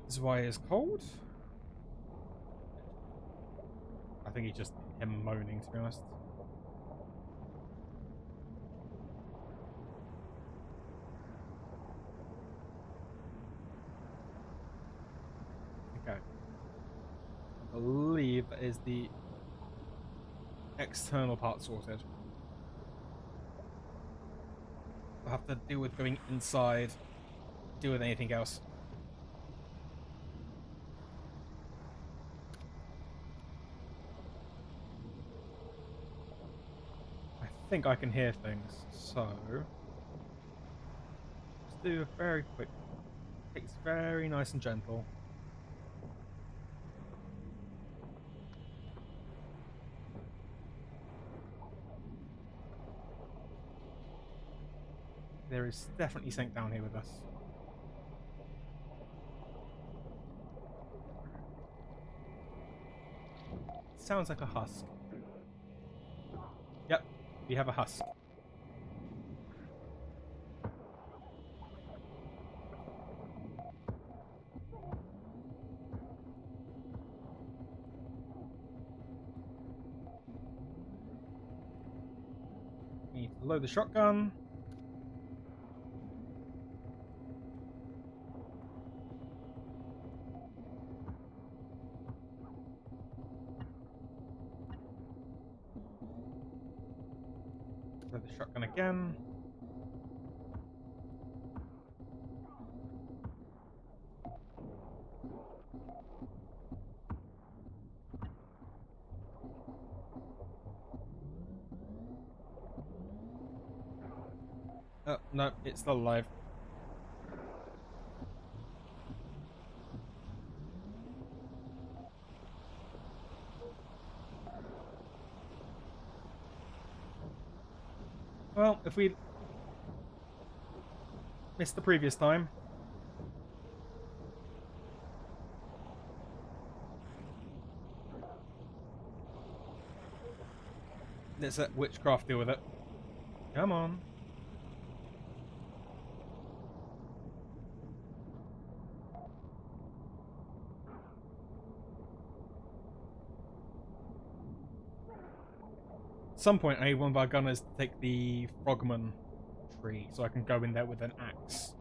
This is why it's cold. I think it's just him moaning, to be honest. Okay. I believe that is the external part sorted. I'll have to deal with going inside, deal with anything else. I think I can hear things, so do very quick. Takes very nice and gentle. There is definitely something down here with us. Sounds like a husk. Yep, we have a husk. We need to load the shotgun. Load the shotgun again. Oh, no, it's still alive. Well, if we missed the previous time. Let's let Witchcraft deal with it. Come on. At some point, I need one of our gunners to take the Frogman tree so I can go in there with an axe.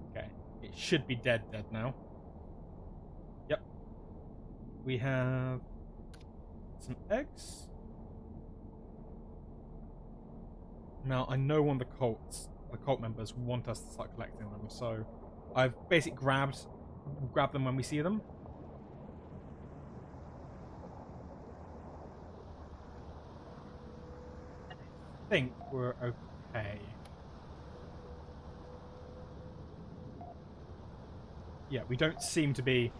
Okay, it should be dead now. Yep. We have some eggs. Now, I know one of the cult members want us to start collecting them, so I've basically grab them when we see them. I think we're okay. Yeah, we don't seem to be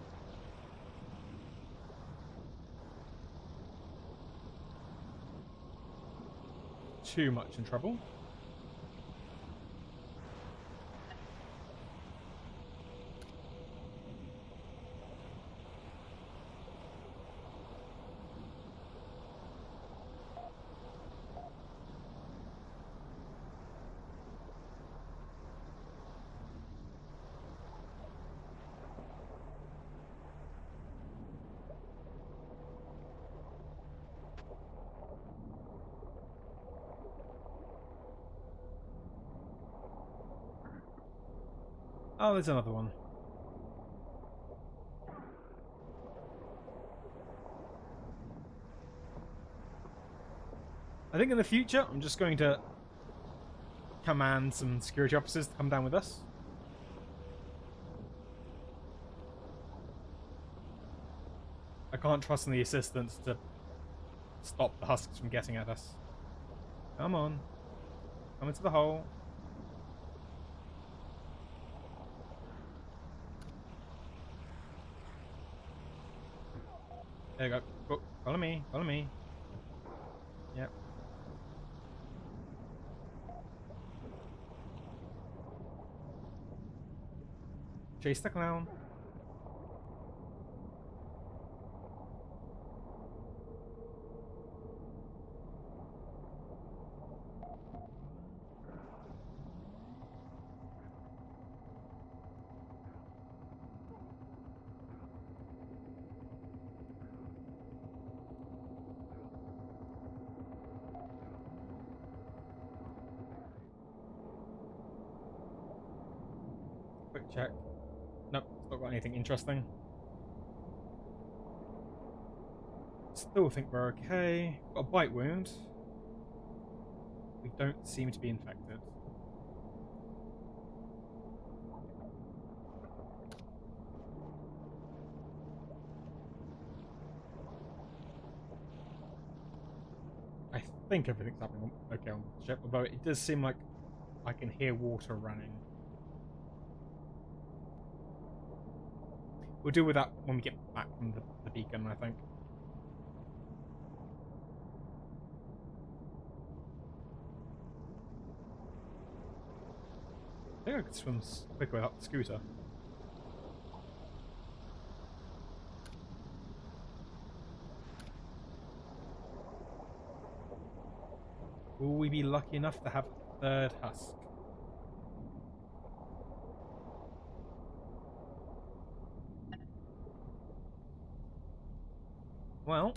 too much in trouble. Oh, there's another one. I think in the future, I'm just going to command some security officers to come down with us. I can't trust in the assistants to stop the husks from getting at us. Come on. Come into the hole. There you go. Oh, follow me. Follow me. Yep. Chase the clown. Quick check. Nope, it's not got anything interesting. Still think we're okay. Got a bite wound. We don't seem to be infected. I think everything's happening okay on the ship, although it does seem like I can hear water running. We'll deal with that when we get back from the beacon, I think. I think I could swim quicker without the scooter. Will we be lucky enough to have a third husk? Well,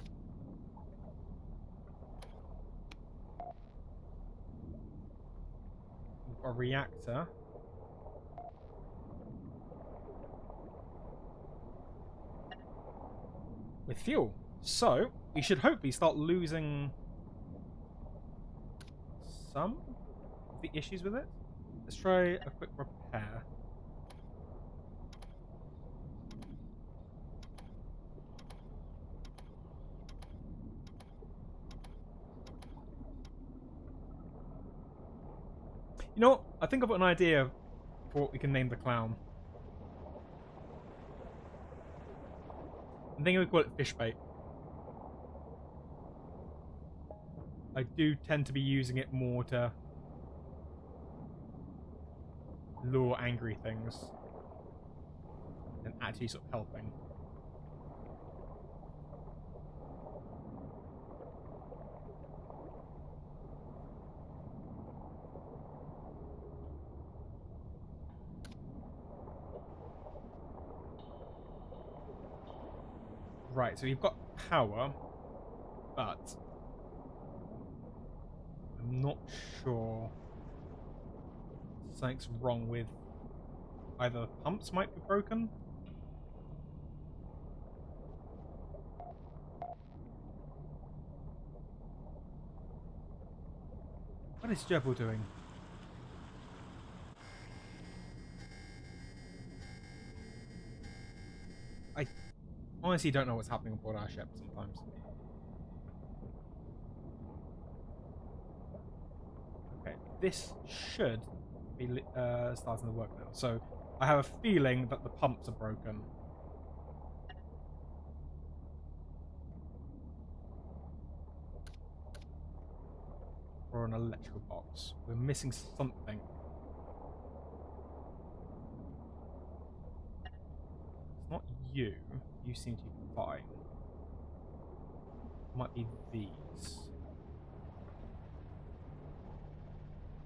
we've got a reactor. With fuel. So, we should hopefully start losing some of the issues with it. Let's try a quick repair. You know what? I think I've got an idea for what we can name the clown. I'm thinking we call it fish bait. I do tend to be using it more to lure angry things than actually sort of helping. Right, so we've got power, but I'm not sure something's wrong with either the pumps might be broken. What is Jebel doing? I honestly don't know what's happening aboard our ship sometimes. Okay, this should be starting to work now. So I have a feeling that the pumps are broken. Or an electrical box. We're missing something. It's not you. You seem to be fine. It might be these.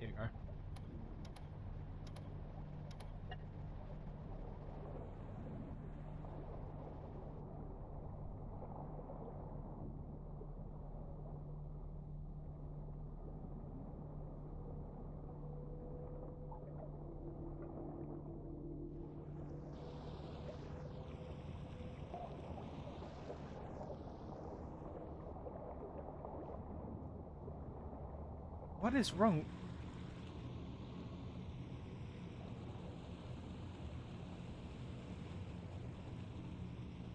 Here we go. What is wrong?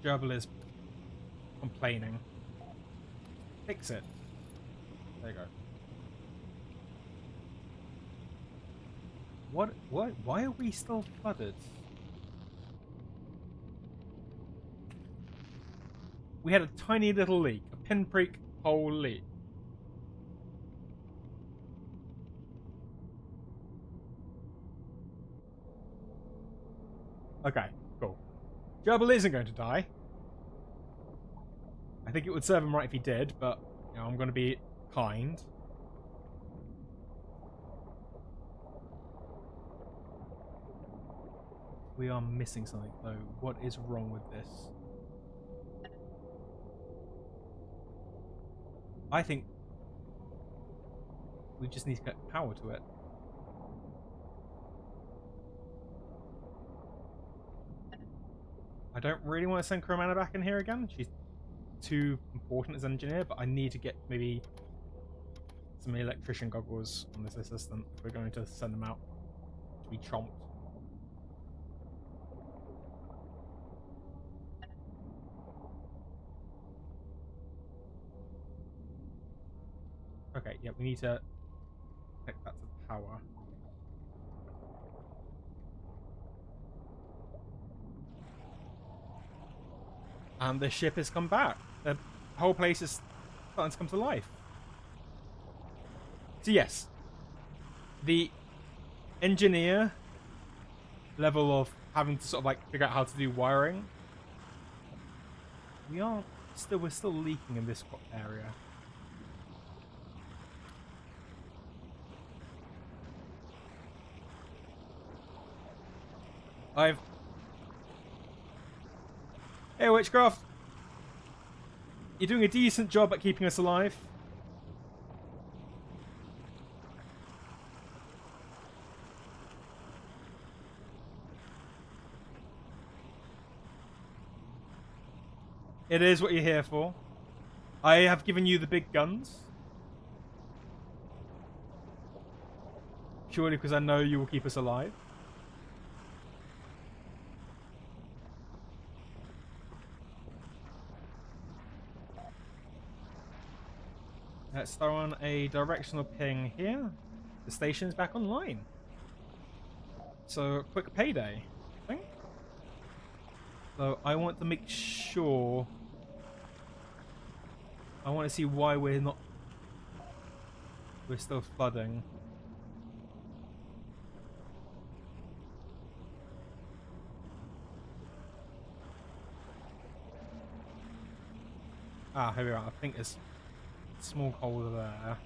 Gerbil is complaining. Fix it. There you go. What? Why are we still flooded? We had a tiny little leak. A pinprick hole leak. Okay, cool. Gerbil isn't going to die. I think it would serve him right if he did, but you know, I'm going to be kind. We are missing something, though. What is wrong with this? I think we just need to get power to it. I don't really want to send Cromana back in here again. She's too important as an engineer, but I need to get maybe some electrician goggles on this assistant if we're going to send them out to be chomped. Okay, yeah, we need to connect that to the power. And the ship has come back. The whole place is starting to come to life. So yes, the engineer level of having to sort of like figure out how to do wiring. We're still leaking in this area. Hey, Witchcraft! You're doing a decent job at keeping us alive. It is what you're here for. I have given you the big guns. Purely because I know you will keep us alive. Let's throw on a directional ping here. The station's back online. So, quick payday, I think. So, I want to make sure... I want to see why we're still flooding. Ah, here we are. I think there's a small hole there.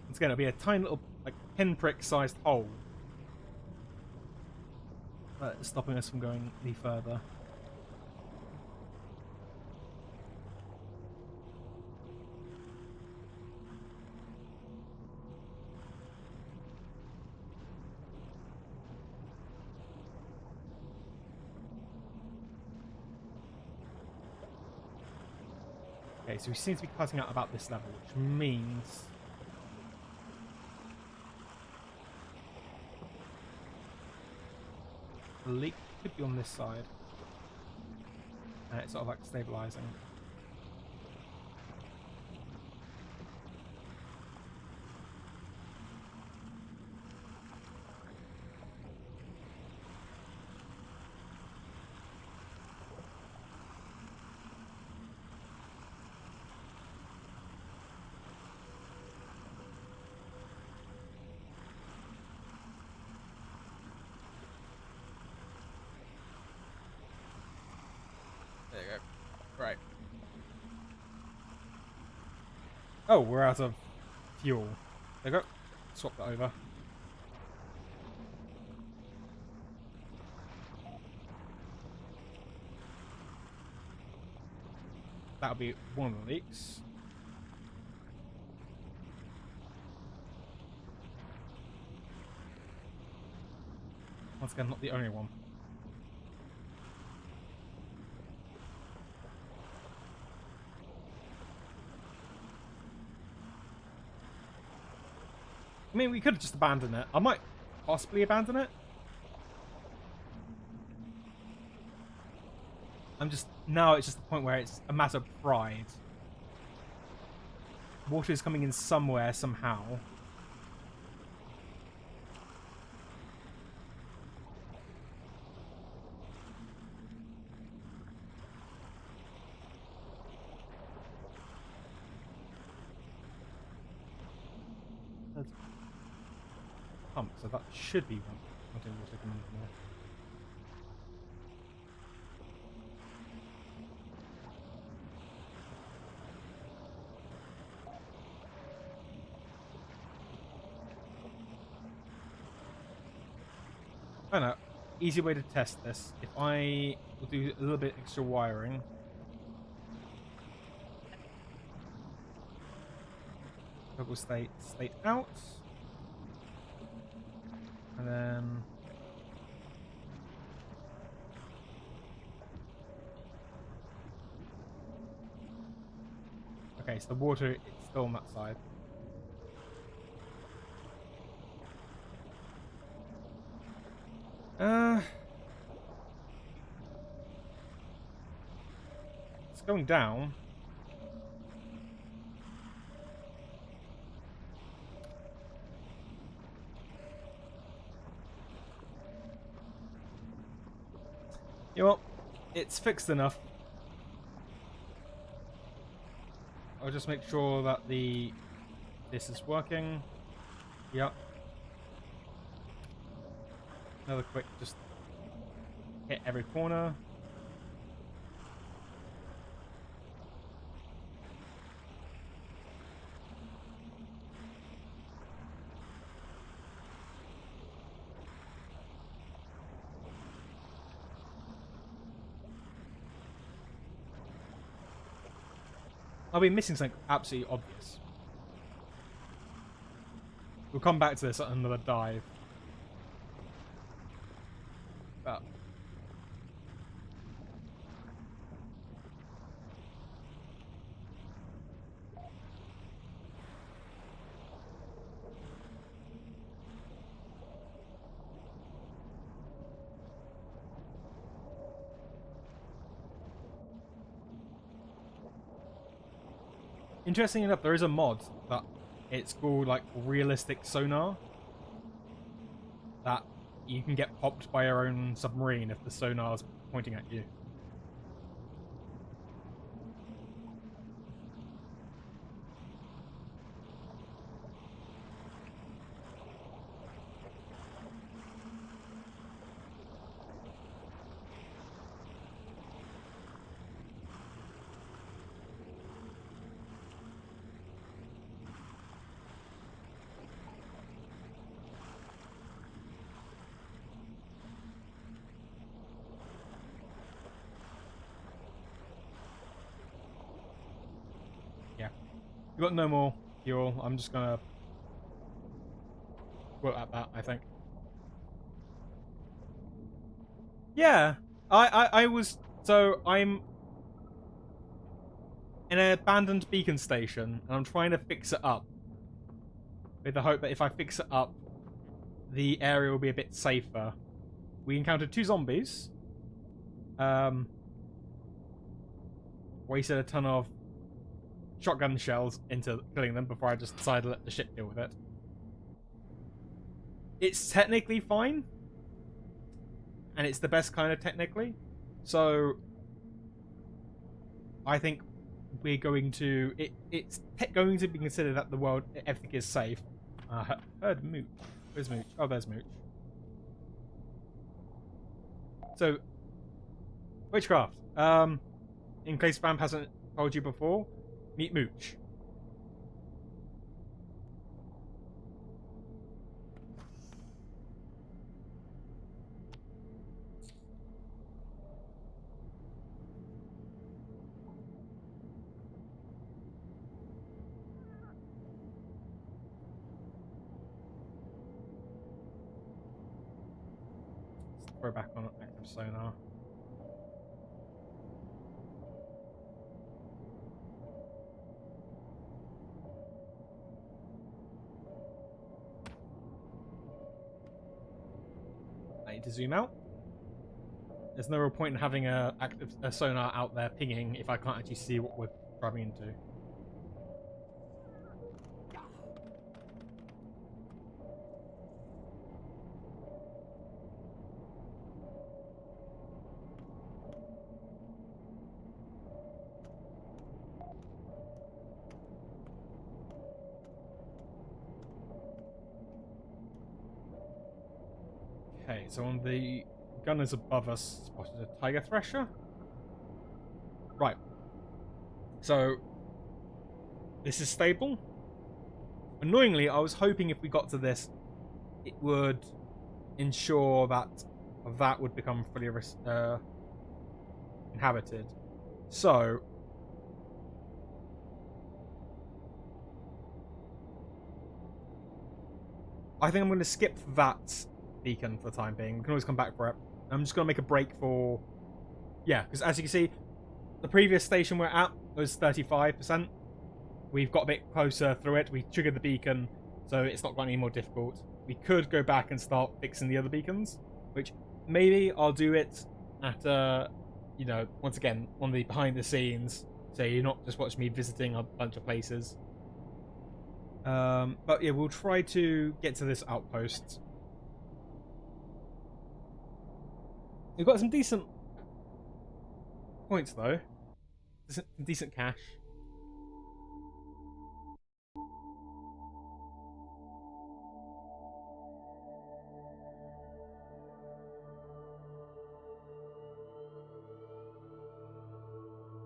It's going to be a tiny little, like, pinprick-sized hole. That's stopping us from going any further. Okay, so we seem to be cutting out about this level, which means... the leak could be on this side. And it's sort of like stabilizing. There you go. Right. Oh, we're out of fuel. There you go. Swap that over. That'll be one of the leaks. Once again, not the only one. I mean, we could have just abandoned it. I might possibly abandon it. Now it's just the point where it's a matter of pride. Water is coming in somewhere, somehow. That's pump, so that should be one. I don't know what's coming in there. I know. Easy way to test this. If I will do a little bit extra wiring. Toggle state out. And then... okay, so the water is still on that side. It's going down. You know what? It's fixed enough. I'll just make sure that this is working. Yep. Another quick, just hit every corner. I'll be missing something absolutely obvious. We'll come back to this on another dive. But interesting enough, there is a mod that it's called like realistic sonar that you can get popped by your own submarine if the sonar is pointing at you. We've got no more fuel. I'm just gonna quote at that, I think. Yeah, I was, so I'm in an abandoned beacon station and I'm trying to fix it up with the hope that if I fix it up, the area will be a bit safer. We encountered 2 zombies. Wasted a ton of shotgun shells into killing them before I just decided to let the ship deal with it. It's technically fine. And it's the best kind of technically. So I think we're going to... It's going to be considered that the world, everything is safe. Heard Mooch. Where's Mooch? Oh, there's Mooch. So, Witchcraft. In case Vamp hasn't told you before, meet Mooch. Let's throw back on active sonar. To zoom out. There's no real point in having a sonar out there pinging if I can't actually see what we're driving into. Okay, so on the gunners above us, spotted a tiger thresher. Right. So this is stable. Annoyingly, I was hoping if we got to this, it would ensure that that would become fully inhabited. So I think I'm going to skip that beacon for the time being. We can always come back for it. I'm just going to make a break for... Yeah, because as you can see, the previous station we're at was 35%. We've got a bit closer through it. We triggered the beacon, so it's not got any more difficult. We could go back and start fixing the other beacons, which maybe I'll do it at you know, once again on the behind the scenes, so you're not just watching me visiting a bunch of places. But yeah, we'll try to get to this outpost. We've got some decent points though, some decent cash.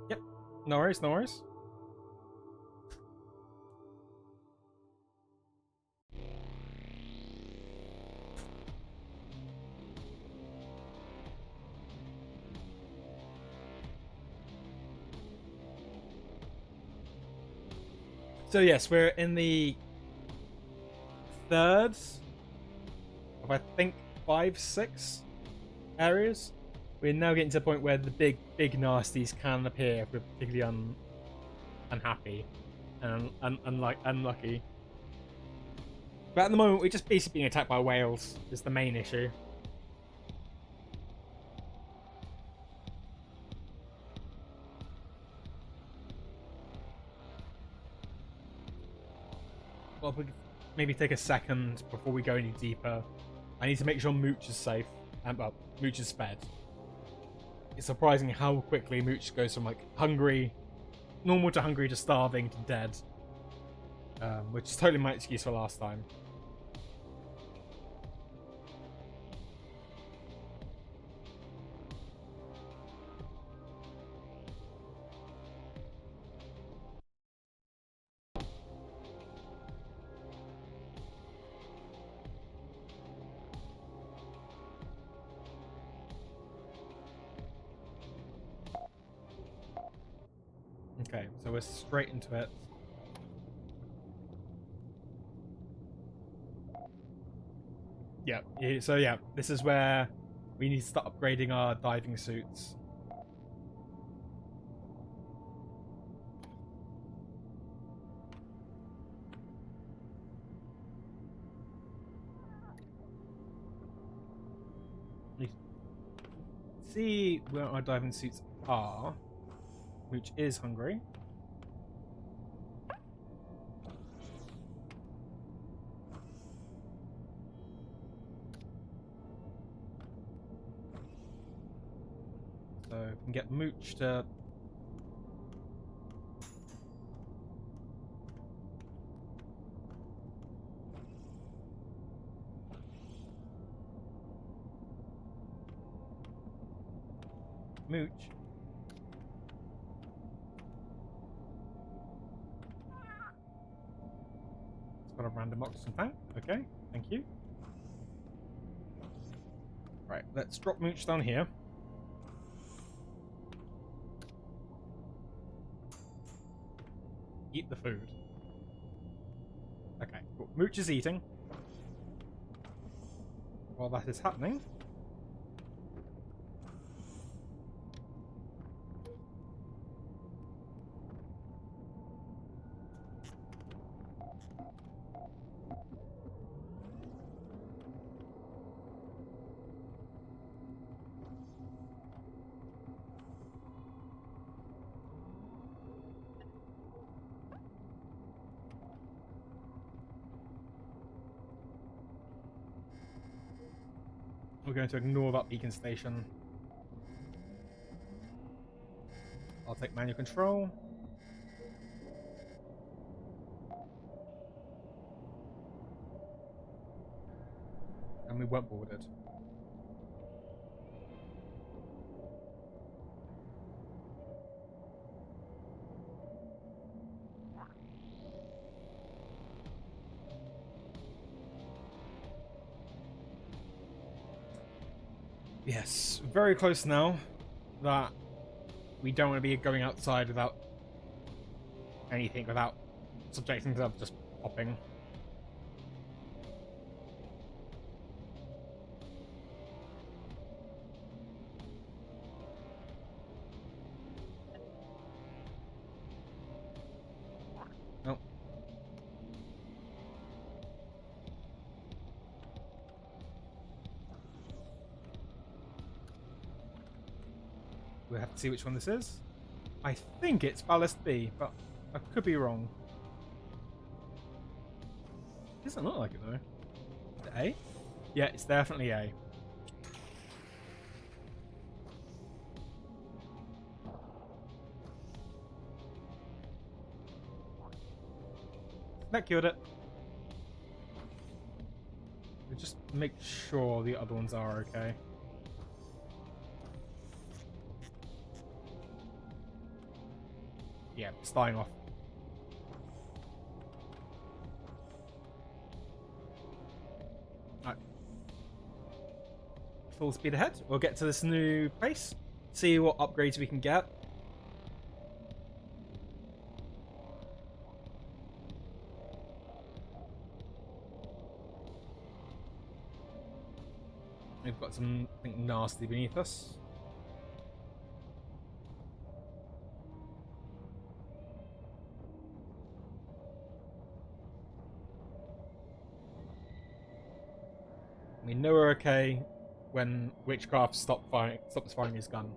Yep, no worries, no worries. So yes, we're in the third of I think 5, 6 areas. We're now getting to the point where the big nasties can appear if we're particularly unhappy and unlucky. But at the moment, we're just basically being attacked by whales. Is the main issue. Well, if we could maybe take a second before we go any deeper. I need to make sure Mooch is safe. And, well, Mooch is fed. It's surprising how quickly Mooch goes from, like, hungry, normal to hungry to starving to dead. Which is totally my excuse for last time. Okay, so we're straight into it. Yeah, so yeah, this is where we need to start upgrading our diving suits. See where our diving suits are, which is hungry. So we can get Mooch to Mooch. It's got a random oxygen tank. Okay, thank you. Right, let's drop Mooch down here. Eat the food. Okay, cool. Mooch is eating. While that is happening, we're going to ignore that beacon station. I'll take manual control. And we weren't boarded. Yes, very close now. That we don't want to be going outside without anything, without subjecting to just popping. Nope. We'll have to see which one this is. I think it's ballast B, but I could be wrong. It doesn't look like it though. Is it A? Yeah, it's definitely A. That killed it. We'll just make sure the other ones are okay. Yeah, it's dying off. Alright. Full speed ahead. We'll get to this new place. See what upgrades we can get. We've got something nasty beneath us. We know we're okay when Witchcraft stops firing his gun.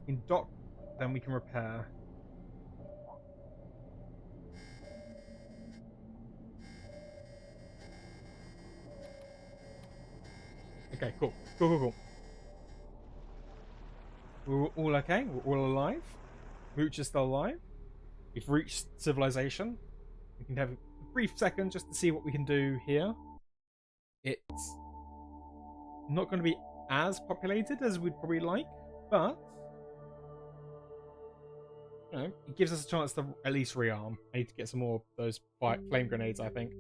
In dock, then we can repair. Okay, cool. Cool. We're all okay. We're all alive. Mooch is still alive. We've reached civilization. We can have a brief second just to see what we can do here. It's not going to be as populated as we'd probably like, but you know, it gives us a chance to at least rearm. I need to get some more of those flame grenades, I think.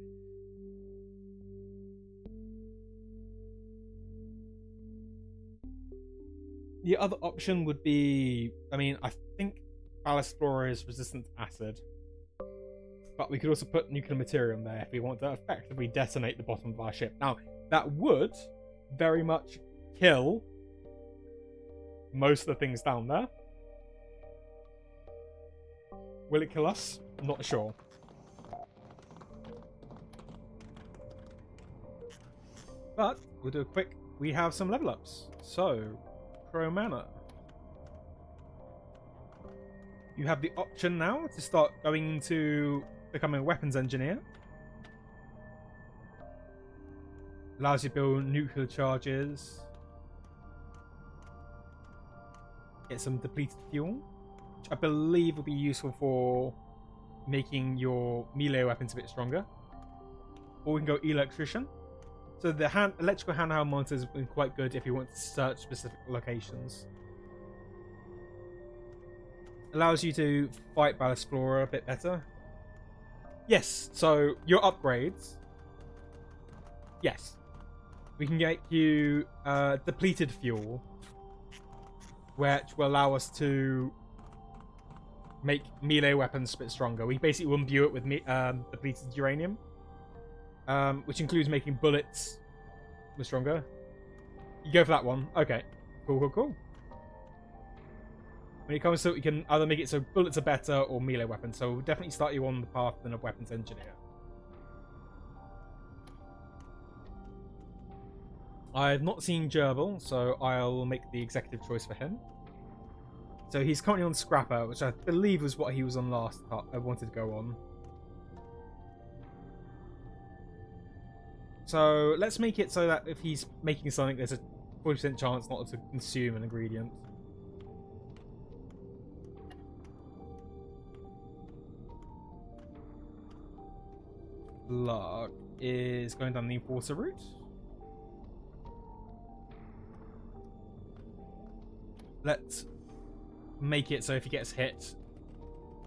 The other option would be, I mean, I think Ballast Flora is resistant to acid, but we could also put nuclear material in there if we want to effectively detonate the bottom of our ship. Now, that would very much kill most of the things down there. Will it kill us? I'm not sure. But we'll do a quick... We have some level ups. So, Pro Mana. You have the option now to start going into becoming a weapons engineer. Allows you to build nuclear charges. Get some depleted fuel, which I believe will be useful for making your melee weapons a bit stronger. Or we can go electrician. So the electrical handheld monitor has been quite good if you want to search specific locations. Allows you to fight Ballast Flora a bit better. Yes, so your upgrades. Yes. We can get you depleted fuel, which will allow us to make melee weapons a bit stronger. We basically will imbue it with depleted uranium, which includes making bullets stronger. You go for that one. Okay. Cool. When it comes to it, we can either make it so bullets are better or melee weapons. So we'll definitely start you on the path than a weapons engineer. I've not seen Gerbil, so I'll make the executive choice for him. So he's currently on Scrapper, which I believe was what he was on last part. I wanted to go on. So let's make it so that if he's making something, there's a 40% chance not to consume an ingredient. Lark is going down the enforcer route. Let's make it so if he gets hit,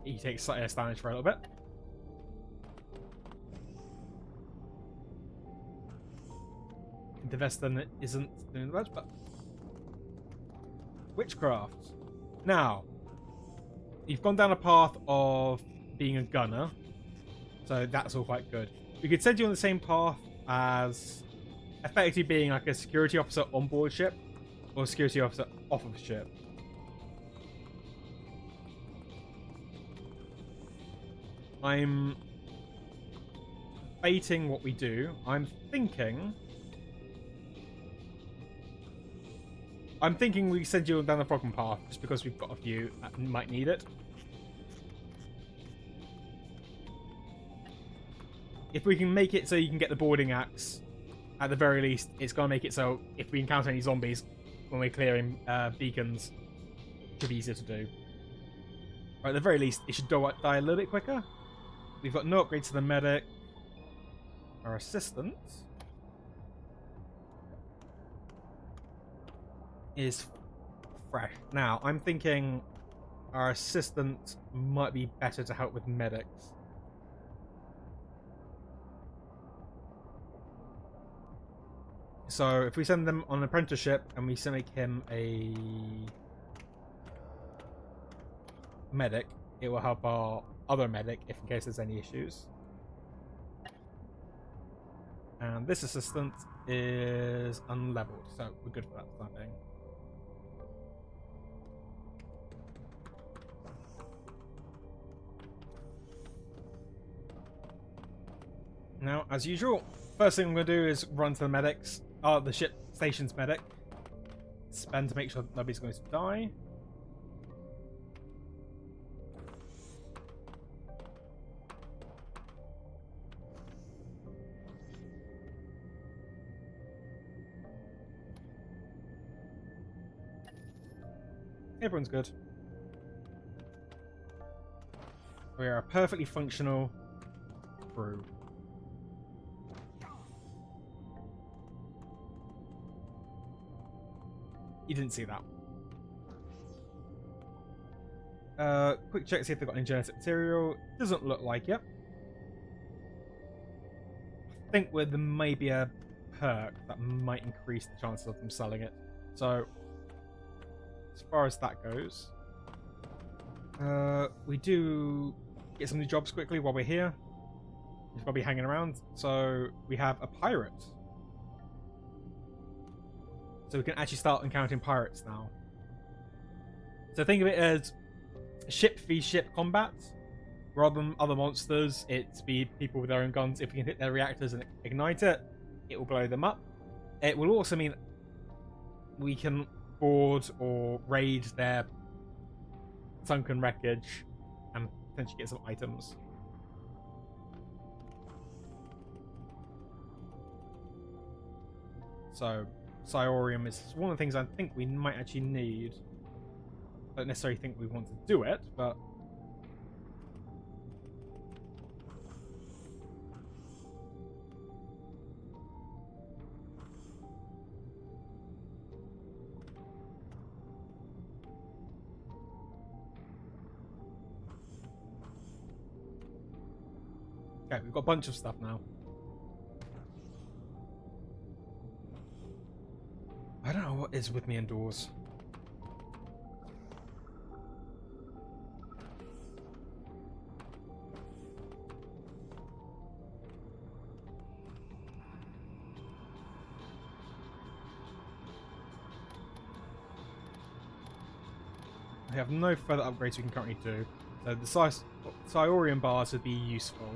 he takes slightly less damage for a little bit. The Veston isn't doing much, but Witchcraft. Now, you've gone down a path of being a gunner, so that's all quite good. We could send you on the same path as effectively being like a security officer on board ship or a security officer off of ship. I'm debating what we do. I'm thinking we send you down the Frogman path just because we've got a few that might need it. If we can make it so you can get the boarding axe, at the very least, it's going to make it so if we encounter any zombies when we're clearing beacons, it should be easier to do. Or at the very least, it should die a little bit quicker. We've got no upgrades to the medic. Our assistant is fresh. Now, I'm thinking our assistant might be better to help with medics. So if we send them on an apprenticeship and we make him a medic, it will help our other medic if in case there's any issues. And this assistant is unleveled, so we're good for that time being. Now, as usual, first thing I'm going to do is run to the medics. The ship station's medic. Spend to make sure that nobody's going to die. Everyone's good. We are a perfectly functional crew. You didn't see that. Quick check to see if they've got any genetic material. Doesn't look like it. I think there may be a perk that might increase the chances of them selling it. So, as far as that goes, we do get some new jobs quickly while we're here. He's probably hanging around. So, we have a pirate. So we can actually start encountering pirates now. So think of it as ship v ship combat. Rather than other monsters, it's be people with their own guns. If we can hit their reactors and ignite it, it will blow them up. It will also mean we can board or raid their sunken wreckage and potentially get some items. So Cyorium is one of the things I think we might actually need. I don't necessarily think we want to do it, but okay, we've got a bunch of stuff now. I don't know what is with me indoors. We have no further upgrades we can currently do. So the Cyorium bars would be useful.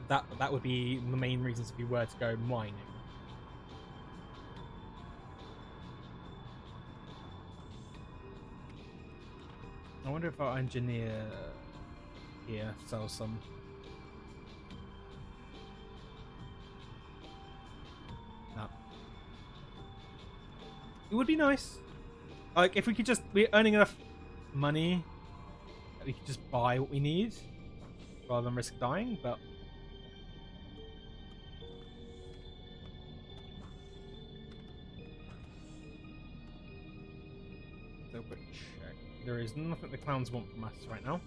That would be the main reasons if we were to go mining. I wonder if our engineer here sells some. No. It would be nice. Like, if we could just... We're earning enough money that we could just buy what we need rather than risk dying, but... So, quick check. There is nothing the clowns want from us right now.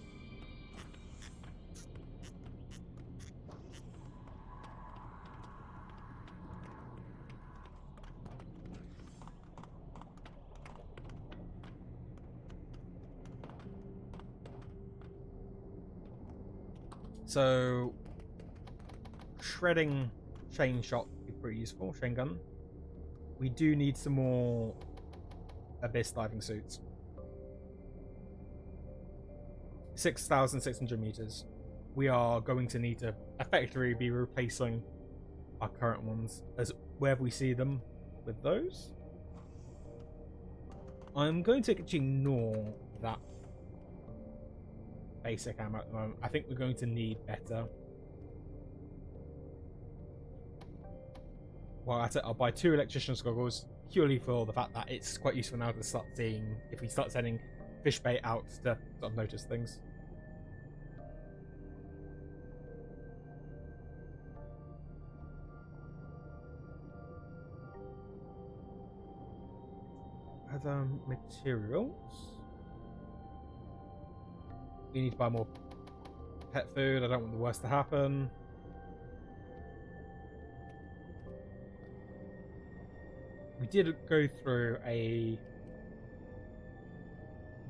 So, shredding chain shot would be pretty useful. Chain gun. We do need some more abyss diving suits. 6,600 meters. We are going to need to effectively be replacing our current ones as wherever we see them with those. I'm going to actually ignore that basic ammo at the moment. I think we're going to need better. Well, that's it. I'll buy 2 electrician's goggles purely for the fact that it's quite useful now to start seeing if we start sending fish bait out to sort of notice things. Other materials. We need to buy more pet food. I don't want the worst to happen. We did go through a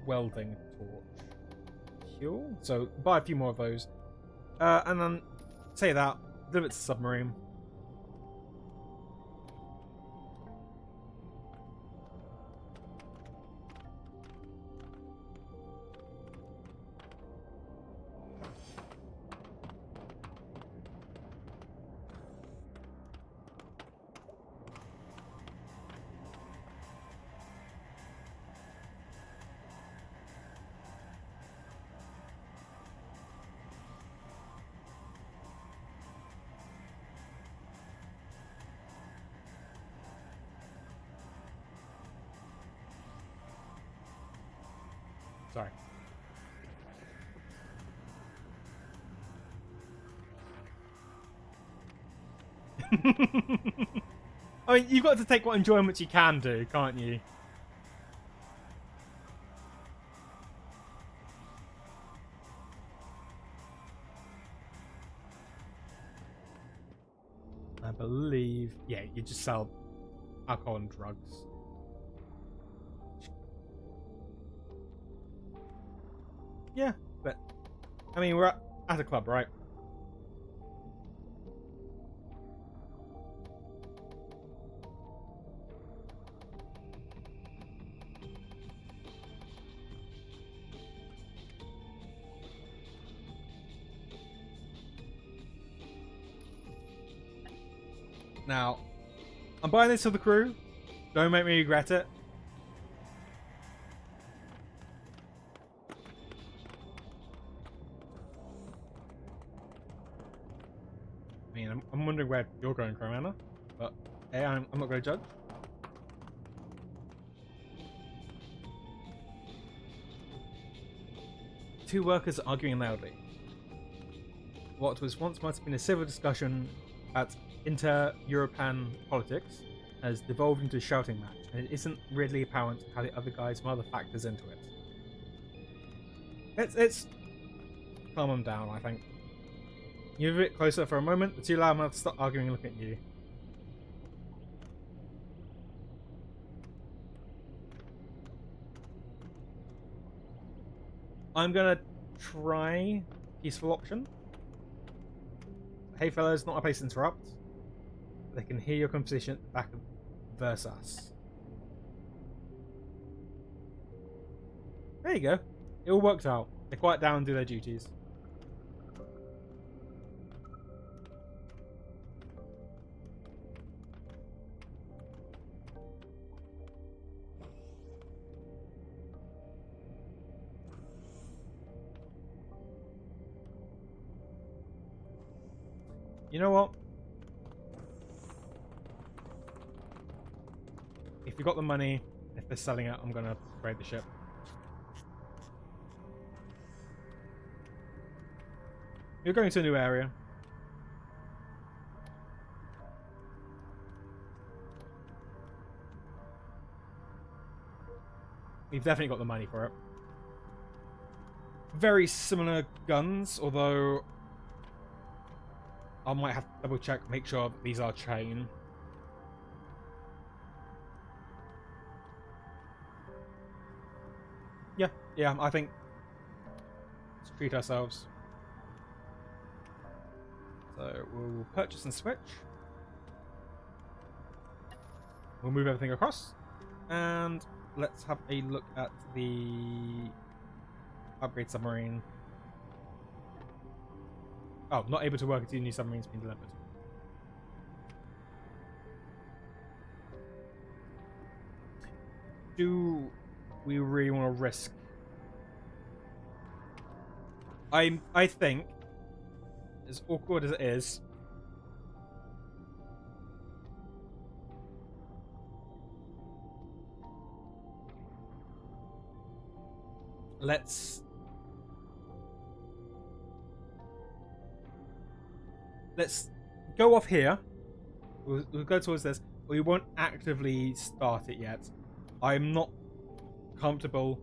welding torch fuel, so buy a few more of those. And then say that, deliver it to submarine. Sorry. I mean, you've got to take what enjoyment you can do, can't you? I believe, yeah, you just sell alcohol and drugs. Yeah, but I mean, we're at a club, right? Now, I'm buying this for the crew. Don't make me regret it. I mean, I'm wondering where you're going, Crowmanner, but hey, I'm not going to judge. Two workers arguing loudly. What was once might have been a civil discussion at inter-European politics has devolved into a shouting match, and it isn't really apparent how the other guys and other factors into it. It's calm them down, I think. You move a bit closer for a moment, the two loudmouths stop arguing and look at you. I'm gonna try peaceful option. Hey fellas, not a place to interrupt. They can hear your conversation at the back of Versus. There you go. It all worked out. They quiet down and do their duties. You know what? If you got the money, if they're selling it, I'm gonna upgrade the ship. You're going to a new area. We've definitely got the money for it. Very similar guns, although I might have to double check, make sure that these are chain. Yeah, I think let's treat ourselves. So we'll purchase and switch. We'll move everything across. And let's have a look at the upgrade submarine. Oh, not able to work until new submarine's been delivered. Do we really want to risk? I think, as awkward as it is, let's go off here. We'll go towards this. We won't actively start it yet. I'm not comfortable.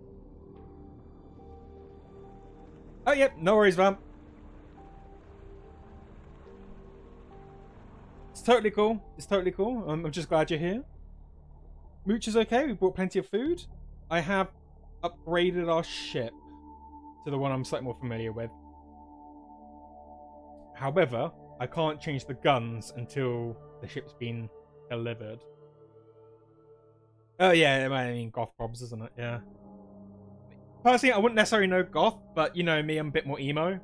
Oh, yep, no worries, Vamp. It's totally cool. It's totally cool. I'm just glad you're here. Mooch is okay. We brought plenty of food. I have upgraded our ship to the one I'm slightly more familiar with. However, I can't change the guns until the ship's been delivered. Oh yeah, I mean goth probs, isn't it? Yeah. Personally, I wouldn't necessarily know goth, but you know me, I'm a bit more emo.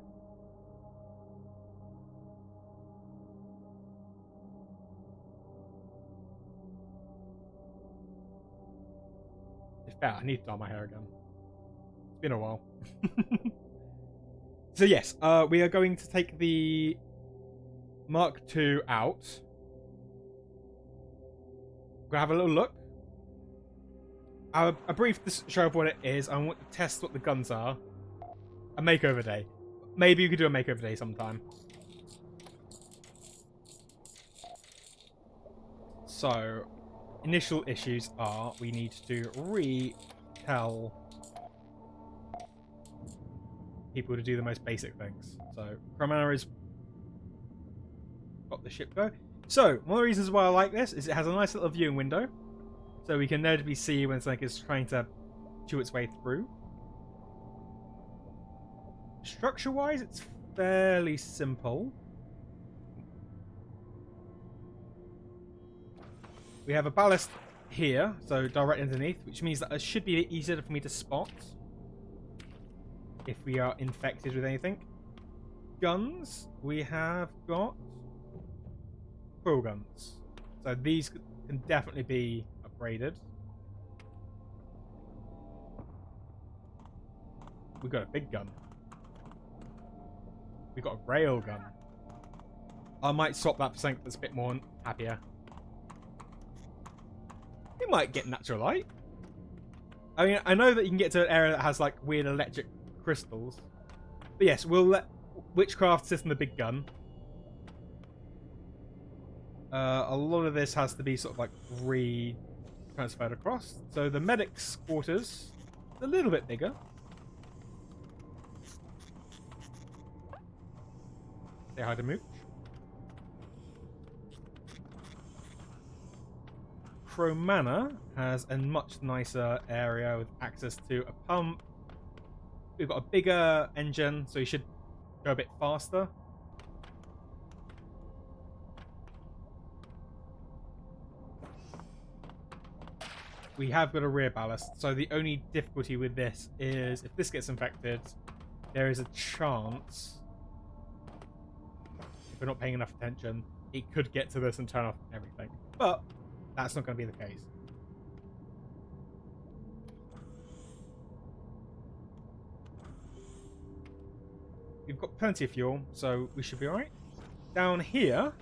It's fair, I need to dye my hair again. It's been a while. So yes, we are going to take the Mark II out. We'll have a little look. A brief show of what it is. I want to test what the guns are. A makeover day. Maybe you could do a makeover day sometime. So, initial issues are we need to retell people to do the most basic things. So, crewman has got the ship go. So, one of the reasons why I like this is it has a nice little viewing window. So we can inevitably see when something is trying to chew its way through. Structure-wise, it's fairly simple. We have a ballast here, so direct underneath, which means that it should be easier for me to spot if we are infected with anything. Guns, we have got full guns. So these can definitely be upgraded. We got a big gun. We got a rail gun. I might swap that for something that's a bit more happier. We might get natural light. I mean, I know that you can get to an area that has like weird electric crystals. But yes, we'll let Witchcraft sit on the big gun. A lot of this has to be sort of like transferred across. So the medic's quarters is a little bit bigger. Say hi to Mooch. Cromana has a much nicer area with access to a pump. We've got a bigger engine, so you should go a bit faster. We have got a rear ballast, so the only difficulty with this is if this gets infected, there is a chance, if we're not paying enough attention, it could get to this and turn off everything. But that's not going to be the case. We've got plenty of fuel, so we should be alright. Down here,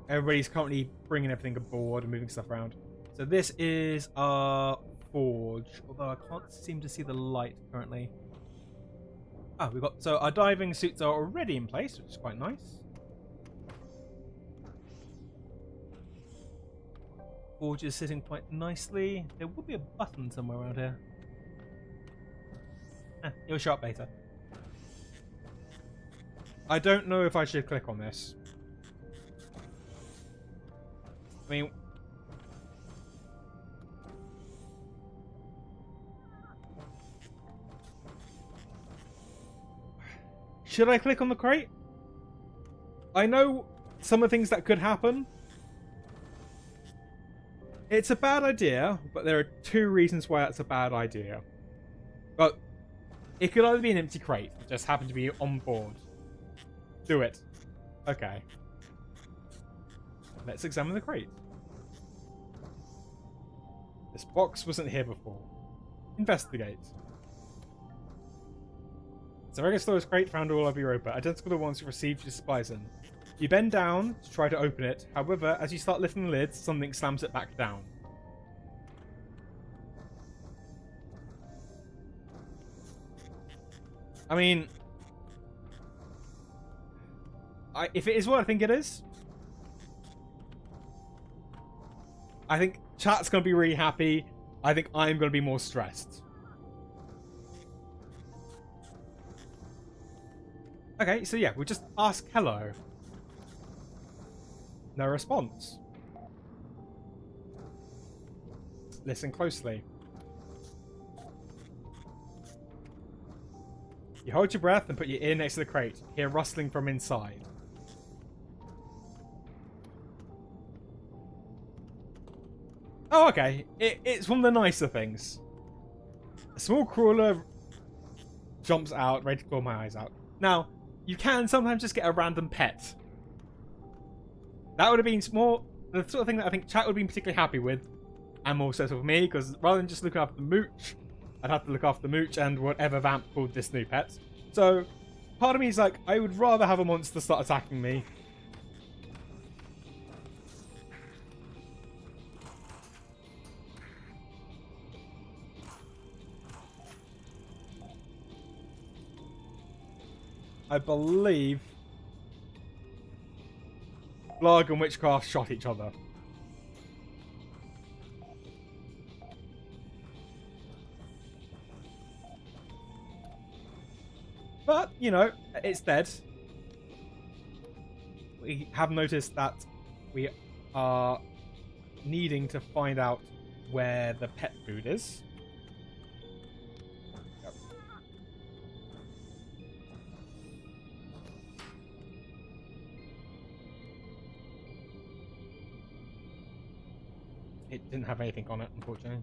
everybody's currently bringing everything aboard and moving stuff around. So this is our forge, although I can't seem to see the light currently. Ah, we've got, so our diving suits are already in place, which is quite nice. Forge is sitting quite nicely. There will be a button somewhere around here. It'll show up later. I don't know if I should click on this. I mean, Should I click on the crate? I know some of the things that could happen. It's a bad idea, but there are 2 reasons why that's a bad idea. But it could either be an empty crate that just happened to be on board. Do it. Okay. Let's examine the crate. This box wasn't here before. Investigate. It's a regular storage crate found all over Europa, identical to the ones you received your supplies in. You bend down to try to open it, however, as you start lifting the lid, something slams it back down. I mean, if it is what I think it is, I think chat's going to be really happy. I think I'm going to be more stressed. Okay, so yeah, we'll just ask hello. No response. Listen closely. You hold your breath and put your ear next to the crate. Hear rustling from inside. Oh, okay. It's one of the nicer things. A small crawler jumps out, ready to claw my eyes out. Now, you can sometimes just get a random pet. That would have been more the sort of thing that I think chat would have been particularly happy with, and more so for me, because rather than just looking after the mooch, I'd have to look after the mooch and whatever vamp called this new pet. So, part of me is like, I would rather have a monster start attacking me. I believe Blarg and Witchcraft shot each other. But, you know, it's dead. We have noticed that we are needing to find out where the pet food is. Yep. It didn't have anything on it, unfortunately.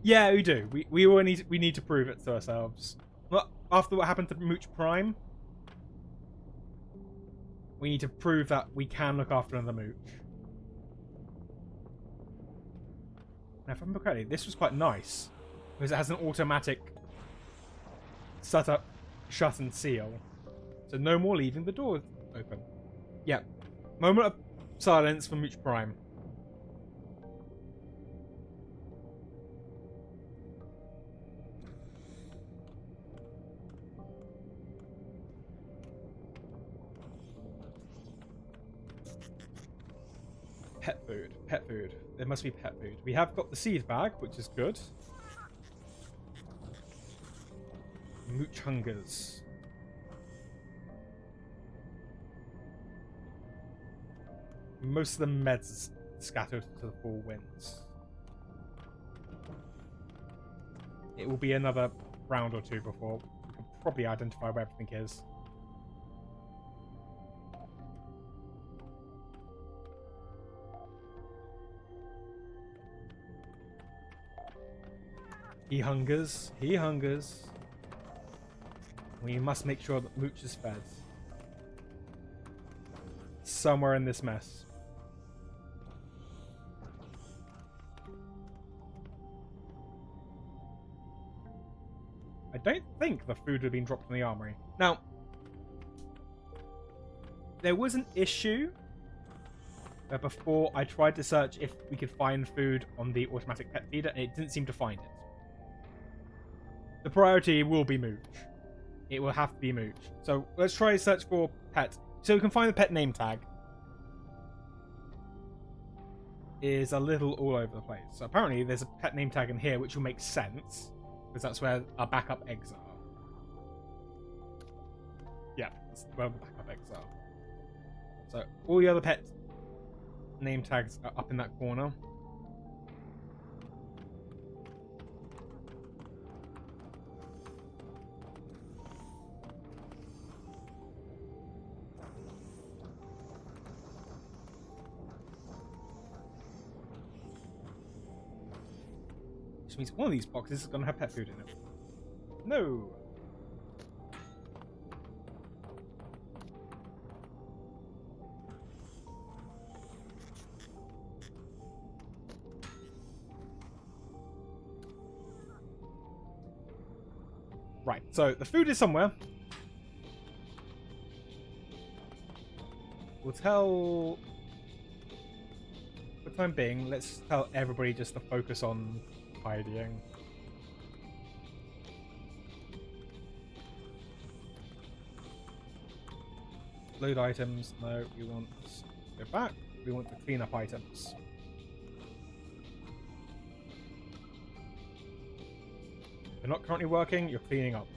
Yeah, we do. We need to prove it to ourselves. Well, after what happened to Mooch Prime, we need to prove that we can look after another Mooch. Now, if I remember correctly, this was quite nice because it has an automatic shut and seal, so no more leaving the door open. Yeah, moment of silence for Mooch Prime. Pet food. Pet food. There must be pet food. We have got the seed bag, which is good. Mooch hungers. Most of the meds scattered to the four winds. It will be another round or two before we can probably identify where everything is. He hungers. He hungers. We must make sure that Mooch is fed. Somewhere in this mess. I don't think the food had been dropped in the armory. Now, there was an issue where before I tried to search if we could find food on the automatic pet feeder, and it didn't seem to find it. The priority will be Mooch. It will have to be Mooch. So let's try to search for pet. So we can find the pet name tag. Is a little all over the place. So apparently there's a pet name tag in here, which will make sense. Because that's where our backup eggs are. Yeah, that's where the backup eggs are. So all the other pet name tags are up in that corner. Which means one of these boxes is going to have pet food in it. No! Right, so the food is somewhere. We'll tell... For the time being, let's tell everybody just to focus on hiding. Load items. No, we want to go back. We want to clean up items. They're not currently working, you're cleaning up.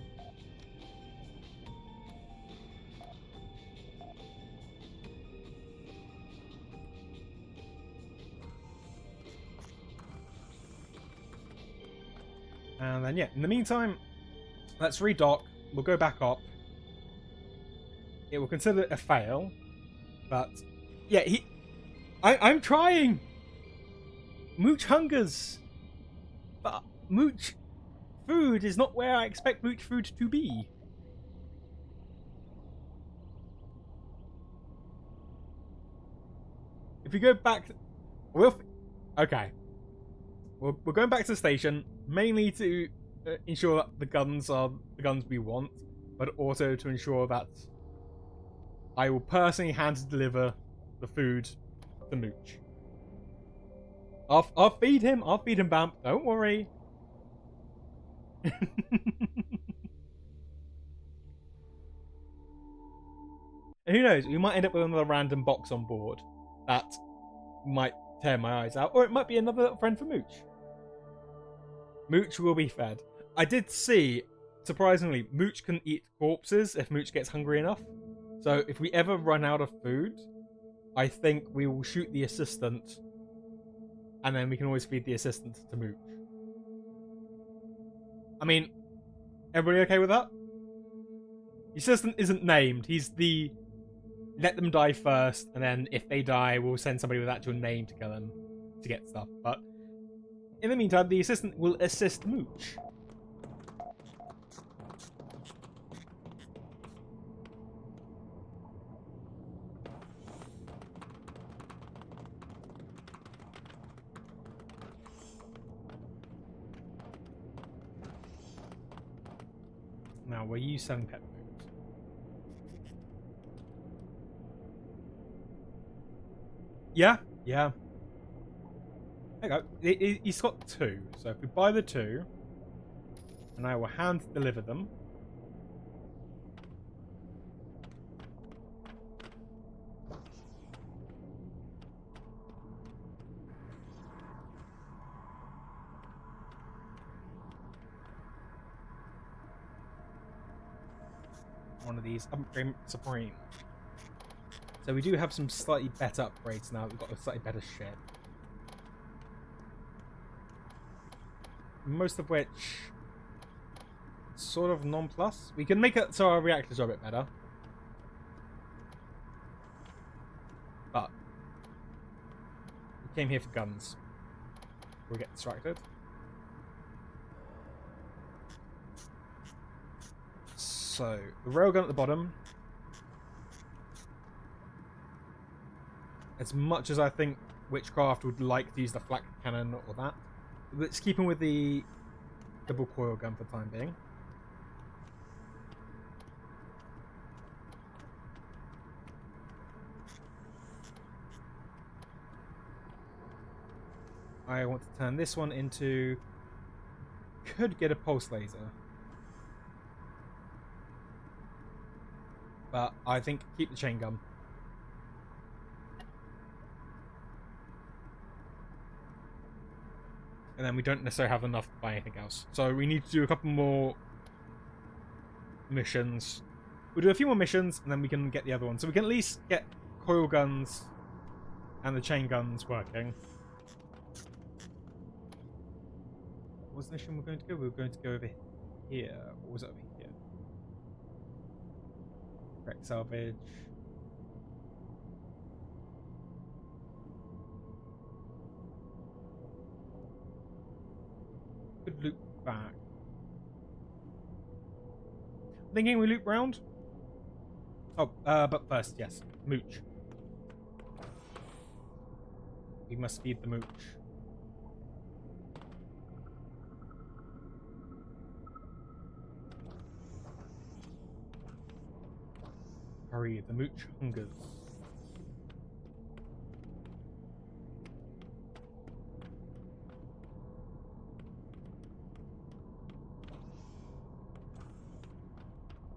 And then, yeah, in the meantime, let's redock. We'll go back up. It will consider it a fail. But, yeah, I'm trying! Mooch hungers! But Mooch food is not where I expect Mooch food to be. If we go back... Okay. We're going back to the station, mainly to ensure that the guns are the guns we want, but also to ensure that I will personally hand deliver the food to Mooch. I'll feed him. I'll feed him, Bamp. Don't worry. And who knows? We might end up with another random box on board that might tear my eyes out, or it might be another little friend for Mooch. Mooch will be fed. I did see, surprisingly, Mooch can eat corpses if Mooch gets hungry enough. So if we ever run out of food, I think we will shoot the assistant, and then we can always feed the assistant to Mooch. I mean, everybody okay with that? The assistant isn't named. He's the let them die first, and then if they die, we'll send somebody with actual name to kill them to get stuff. But in the meantime, the assistant will assist Mooch. Now, were you selling pet food? Yeah, yeah. There you go. He's got 2. So if we buy the 2, and I will hand deliver them. One of these upgrade submarine. So we do have some slightly better upgrades now. We've got a slightly better ship. Most of which sort of non-plus. We can make it so our reactors are a bit better. But we came here for guns. We'll get distracted. So, the railgun at the bottom. As much as I think Witchcraft would like to use the flak cannon or that, let's keep him with the double coil gun for the time being. I want to turn this one into... Could get a pulse laser. But I think keep the chain gun. And then we don't necessarily have enough to buy anything else. So we need to do a couple more missions. We'll do a few more missions, and then we can get the other one. So we can at least get coil guns and the chain guns working. What was the mission we're going to go? We were going to go over here. What was it over here? Wreck salvage. back. Thinking we loop round? Oh, but first, yes. Mooch. We must feed the mooch. Hurry, the mooch hungers.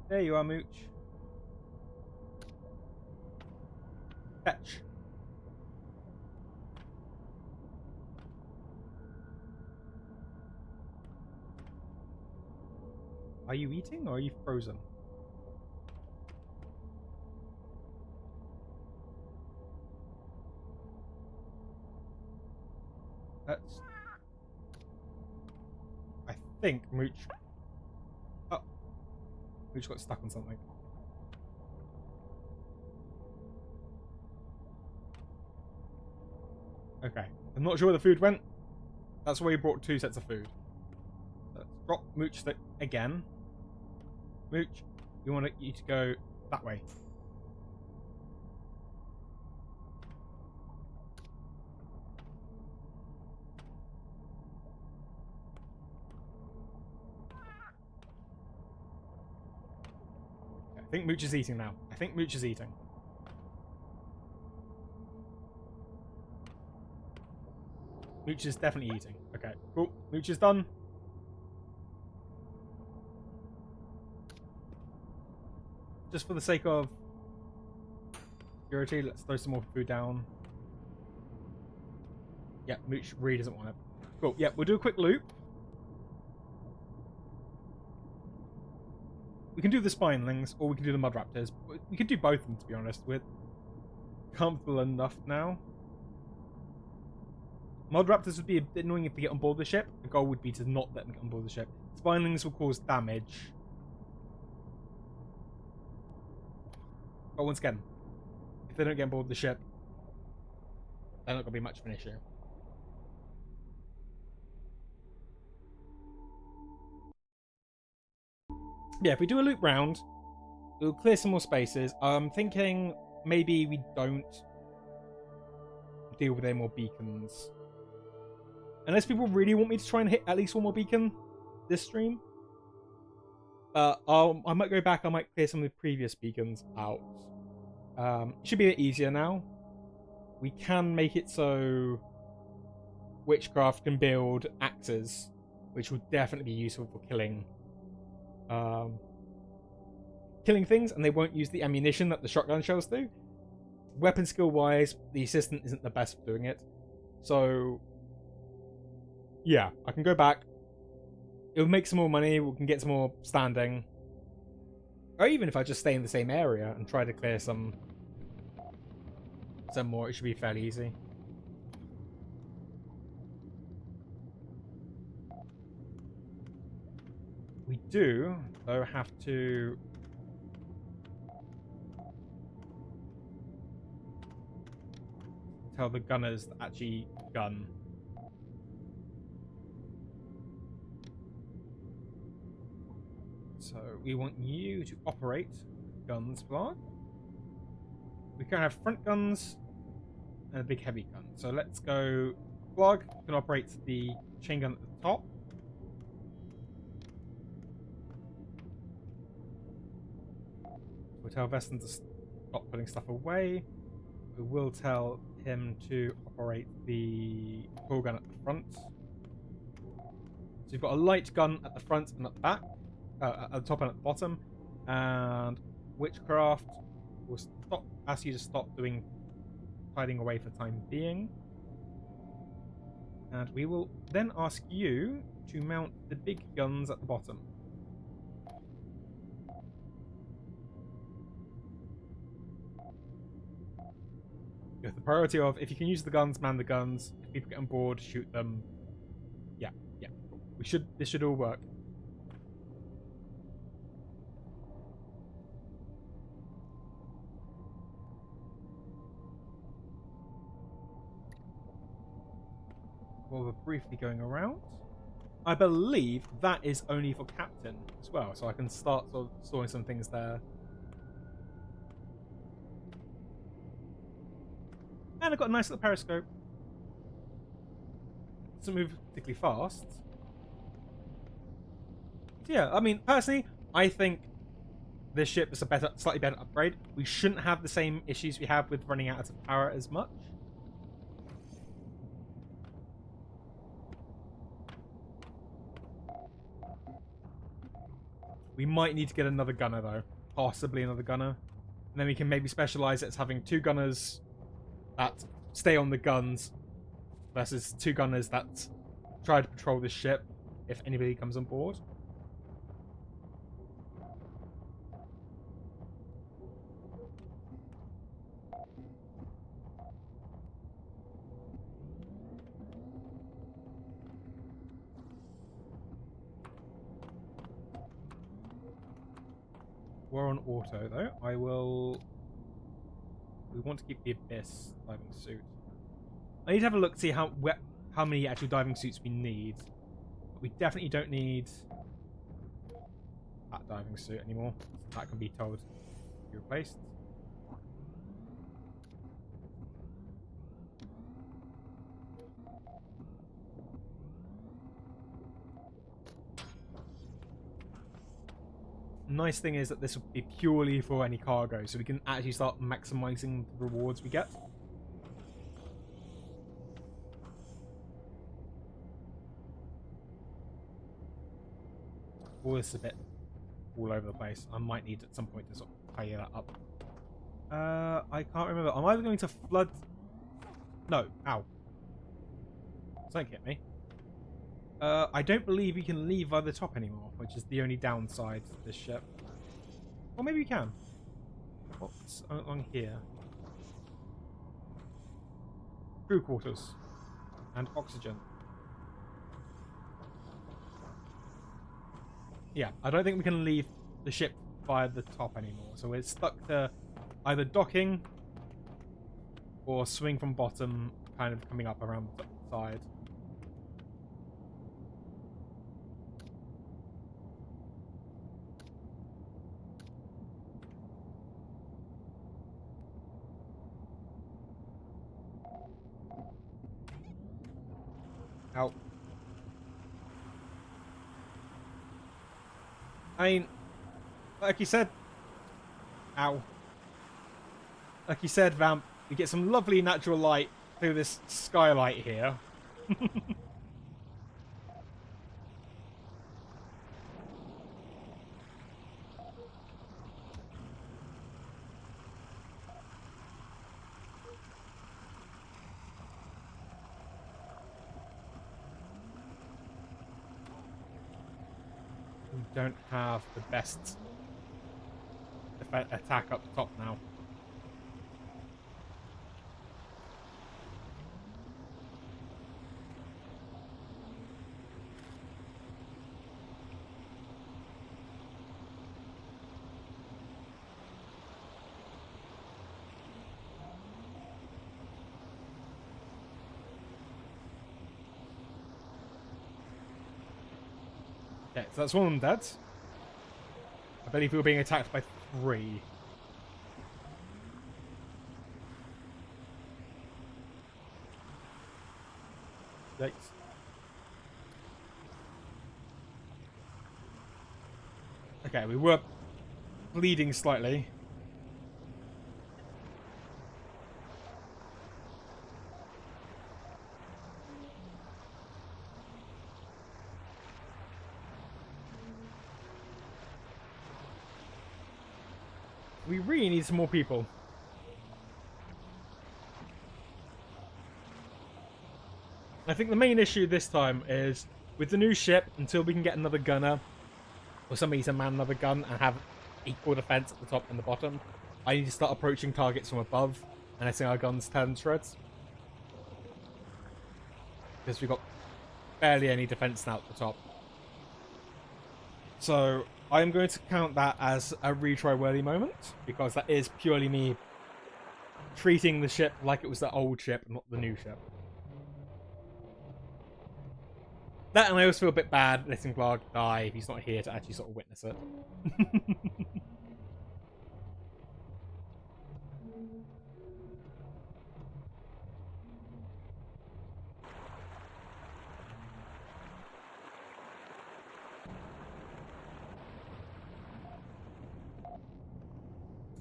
There you are, mooch. Fetch. Are you eating or are you frozen? That's... I think Mooch... Oh. Mooch got stuck on something. Okay. I'm not sure where the food went. That's why we brought 2 sets of food. Let's drop Mooch again. Mooch, you want you to go that way. I think Mooch is eating now. I think Mooch is eating. Mooch is definitely eating. Okay, cool. Mooch is done. Just for the sake of security, let's throw some more food down. Yeah, Mooch really doesn't want it. Cool. Yeah, we'll do a quick loop. We can do the spinelings, or we can do the mud raptors. We could do both of them, to be honest. We're comfortable enough now. Mud raptors would be a bit annoying if they get on board the ship. The goal would be to not let them get on board the ship. Spinelings will cause damage. But once again, if they don't get on board the ship, they're not going to be much of an issue. Yeah, if we do a loop round, we'll clear some more spaces. I'm thinking maybe we don't deal with any more beacons. Unless people really want me to try and hit at least one more beacon this stream. I might go back, I might clear some of the previous beacons out. It should be a bit easier now. We can make it so witchcraft can build axes, which would definitely be useful for killing things, and they won't use the ammunition that the shotgun shells do. Weapon skill wise, the assistant isn't the best for doing it. So yeah, I can go back. It'll make some more money, we can get some more standing. Or even if I just stay in the same area and try to clear some more, it should be fairly easy. We do, though, have to tell the gunners to actually gun. So we want you to operate guns, Vlog. We can have front guns and a big heavy gun. So let's go. Vlog can operate the chain gun at the top. We'll tell Veston to stop putting stuff away. We will tell him to operate the pull gun at the front. So you've got a light gun at the front and at the back. At the top and at the bottom. And witchcraft will ask you to stop doing hiding away for the time being. And we will then ask you to mount the big guns at the bottom. With the priority of, if you can use the guns, man the guns. If people get on board, shoot them. Yeah. This should all work. While we're briefly going around, I believe that is only for captain as well, so I can start sort of storing some things there. And I've got a nice little periscope. Doesn't move particularly fast. So yeah, I mean, personally, I think this ship is a slightly better upgrade. We shouldn't have the same issues we have with running out of power as much. We might need to get another gunner, though. Possibly another gunner. And then we can maybe specialize it as having 2 gunners that stay on the guns versus 2 gunners that try to patrol the ship if anybody comes on board. We're on auto, though. We want to keep the Abyss diving suit. I need to have a look to see how many actual diving suits we need. But we definitely don't need that diving suit anymore. That can be told to be replaced. Nice thing is that this will be purely for any cargo, so we can actually start maximizing the rewards we get. Oh, this is a bit all over the place. I might need at some point to sort of tie that up. I can't remember. I'm either going to flood... No, ow. Something hit me. I don't believe you can leave by the top anymore, which is the only downside to this ship. Or maybe you can. What's on here? Crew quarters. And oxygen. Yeah, I don't think we can leave the ship via the top anymore. So we're stuck to either docking or swing from bottom, kind of coming up around the side. Out. I mean, like you said, ow. Like you said, Vamp, we get some lovely natural light through this skylight here. We don't have the best attack up top now. Okay, so that's one of them dead. I believe we were being attacked by 3. Yikes. Okay, we were bleeding slightly. We really need some more people. I think the main issue this time is with the new ship, until we can get another gunner or somebody to man another gun and have equal defense at the top and the bottom, I need to start approaching targets from above and letting our guns turn shreds. Because we've got barely any defense now at the top. So I'm going to count that as a retry-worthy moment, because that is purely me treating the ship like it was the old ship, not the new ship. That, and I always feel a bit bad letting Blarg die if he's not here to actually sort of witness it.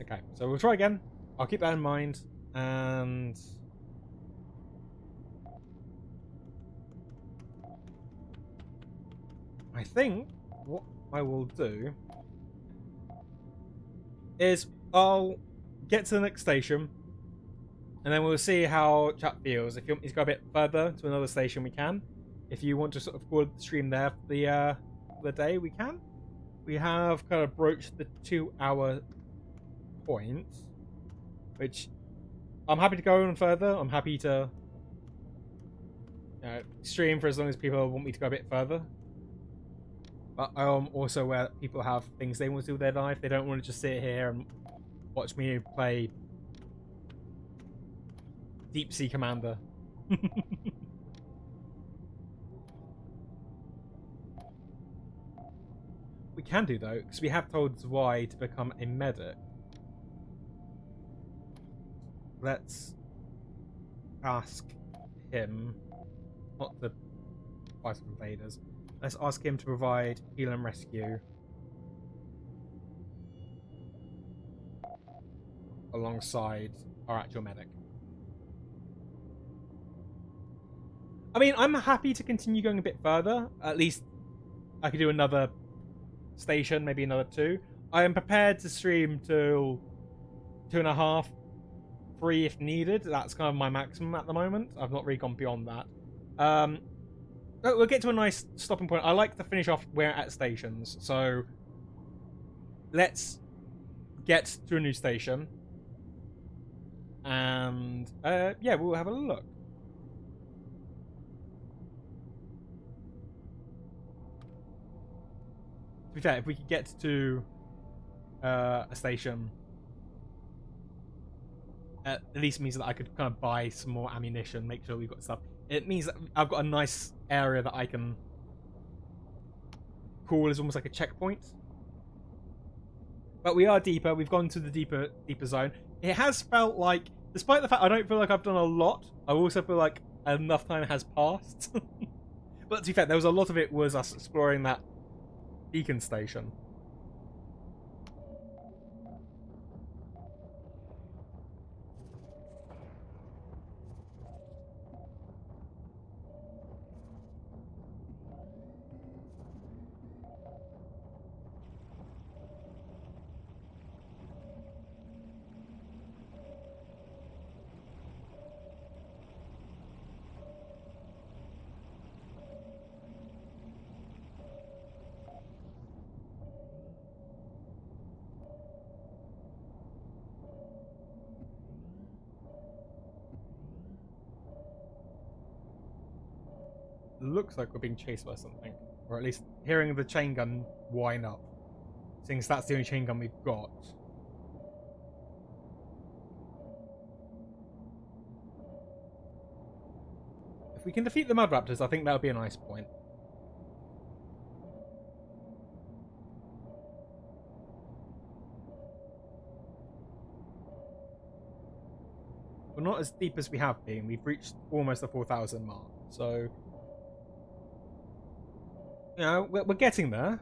Okay, so we'll try again. I'll keep that in mind, and I think what I will do is I'll get to the next station, and then we'll see how chat feels. If you want me to go a bit further to another station, we can. If you want to sort of call the stream there for the day, we can. We have kind of broached the 2-hour point, which I'm happy to go on further. I'm happy to stream for as long as people want me to go a bit further. But I'm also aware that people have things they want to do with their life. They don't want to just sit here and watch me play Deep Sea Commander. We can do, though, because we have told Zwei to become a medic. Let's ask him not to fight some invaders. Let's ask him to provide heal and rescue alongside our actual medic. I mean, I'm happy to continue going a bit further. At least I could do another station, maybe another 2. I am prepared to stream till 2.5, 3 if needed. That's kind of my maximum at the moment. I've not really gone beyond that. We'll get to a nice stopping point. I like to finish off where at stations, so let's get to a new station, and yeah, we'll have a look. To be fair, if we could get to a station, at least means that I could kind of buy some more ammunition, make sure we've got stuff. It means that I've got a nice area that I can call as almost like a checkpoint. But we are deeper. We've gone to the deeper zone. It has felt like, despite the fact I don't feel like I've done a lot, I also feel like enough time has passed. But to be fair, there was a lot of it was us exploring that beacon station. Looks like we're being chased by something, or at least hearing the chain gun wind up, since that's the only chain gun we've got. If we can defeat the mud raptors, I think that would be a nice point. We're not as deep as we have been. We've reached almost the 4,000 mark, so you know, we're getting there.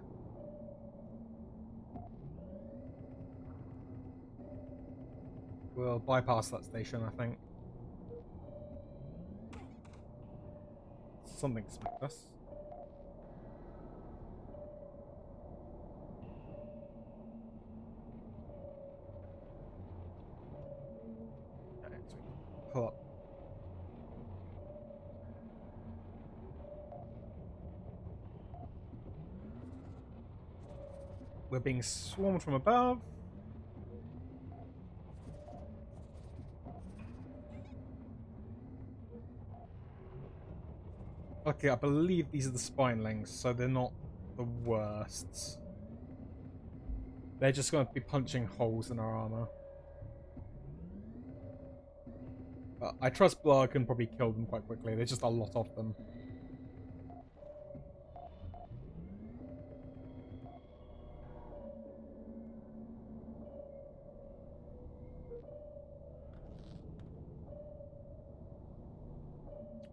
We'll bypass that station, I think. Something smacked us. Okay, so we pull up. We're being swarmed from above. Okay, I believe these are the spinelings, so they're not the worst. They're just going to be punching holes in our armor. But I trust Blarg can probably kill them quite quickly. There's just a lot of them.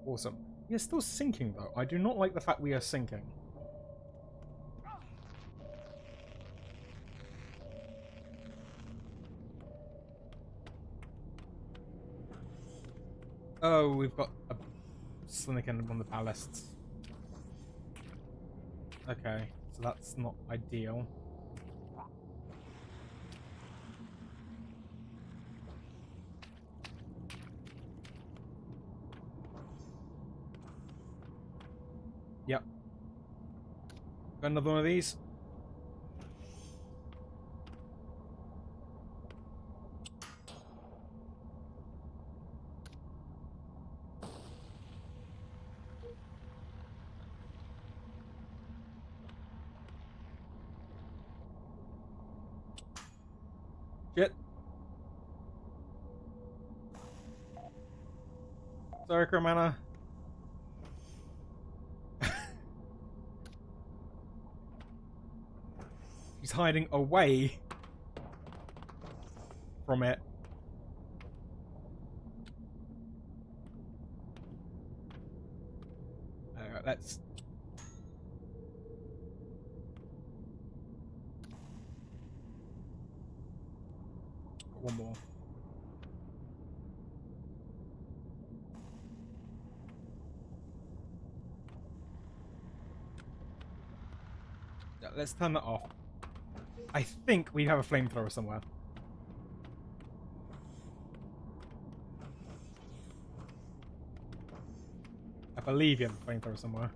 Awesome. We are still sinking, though. I do not like the fact we are sinking. Oh, we've got a Slinnick in one of the ballasts. Okay, so that's not ideal. Yep. Got another one of these. Shit. Sorry, Crewmana. He's hiding away from it. Alright, let's... One more. Yeah, let's turn that off. I think we have a flamethrower somewhere. I believe you have a flamethrower somewhere.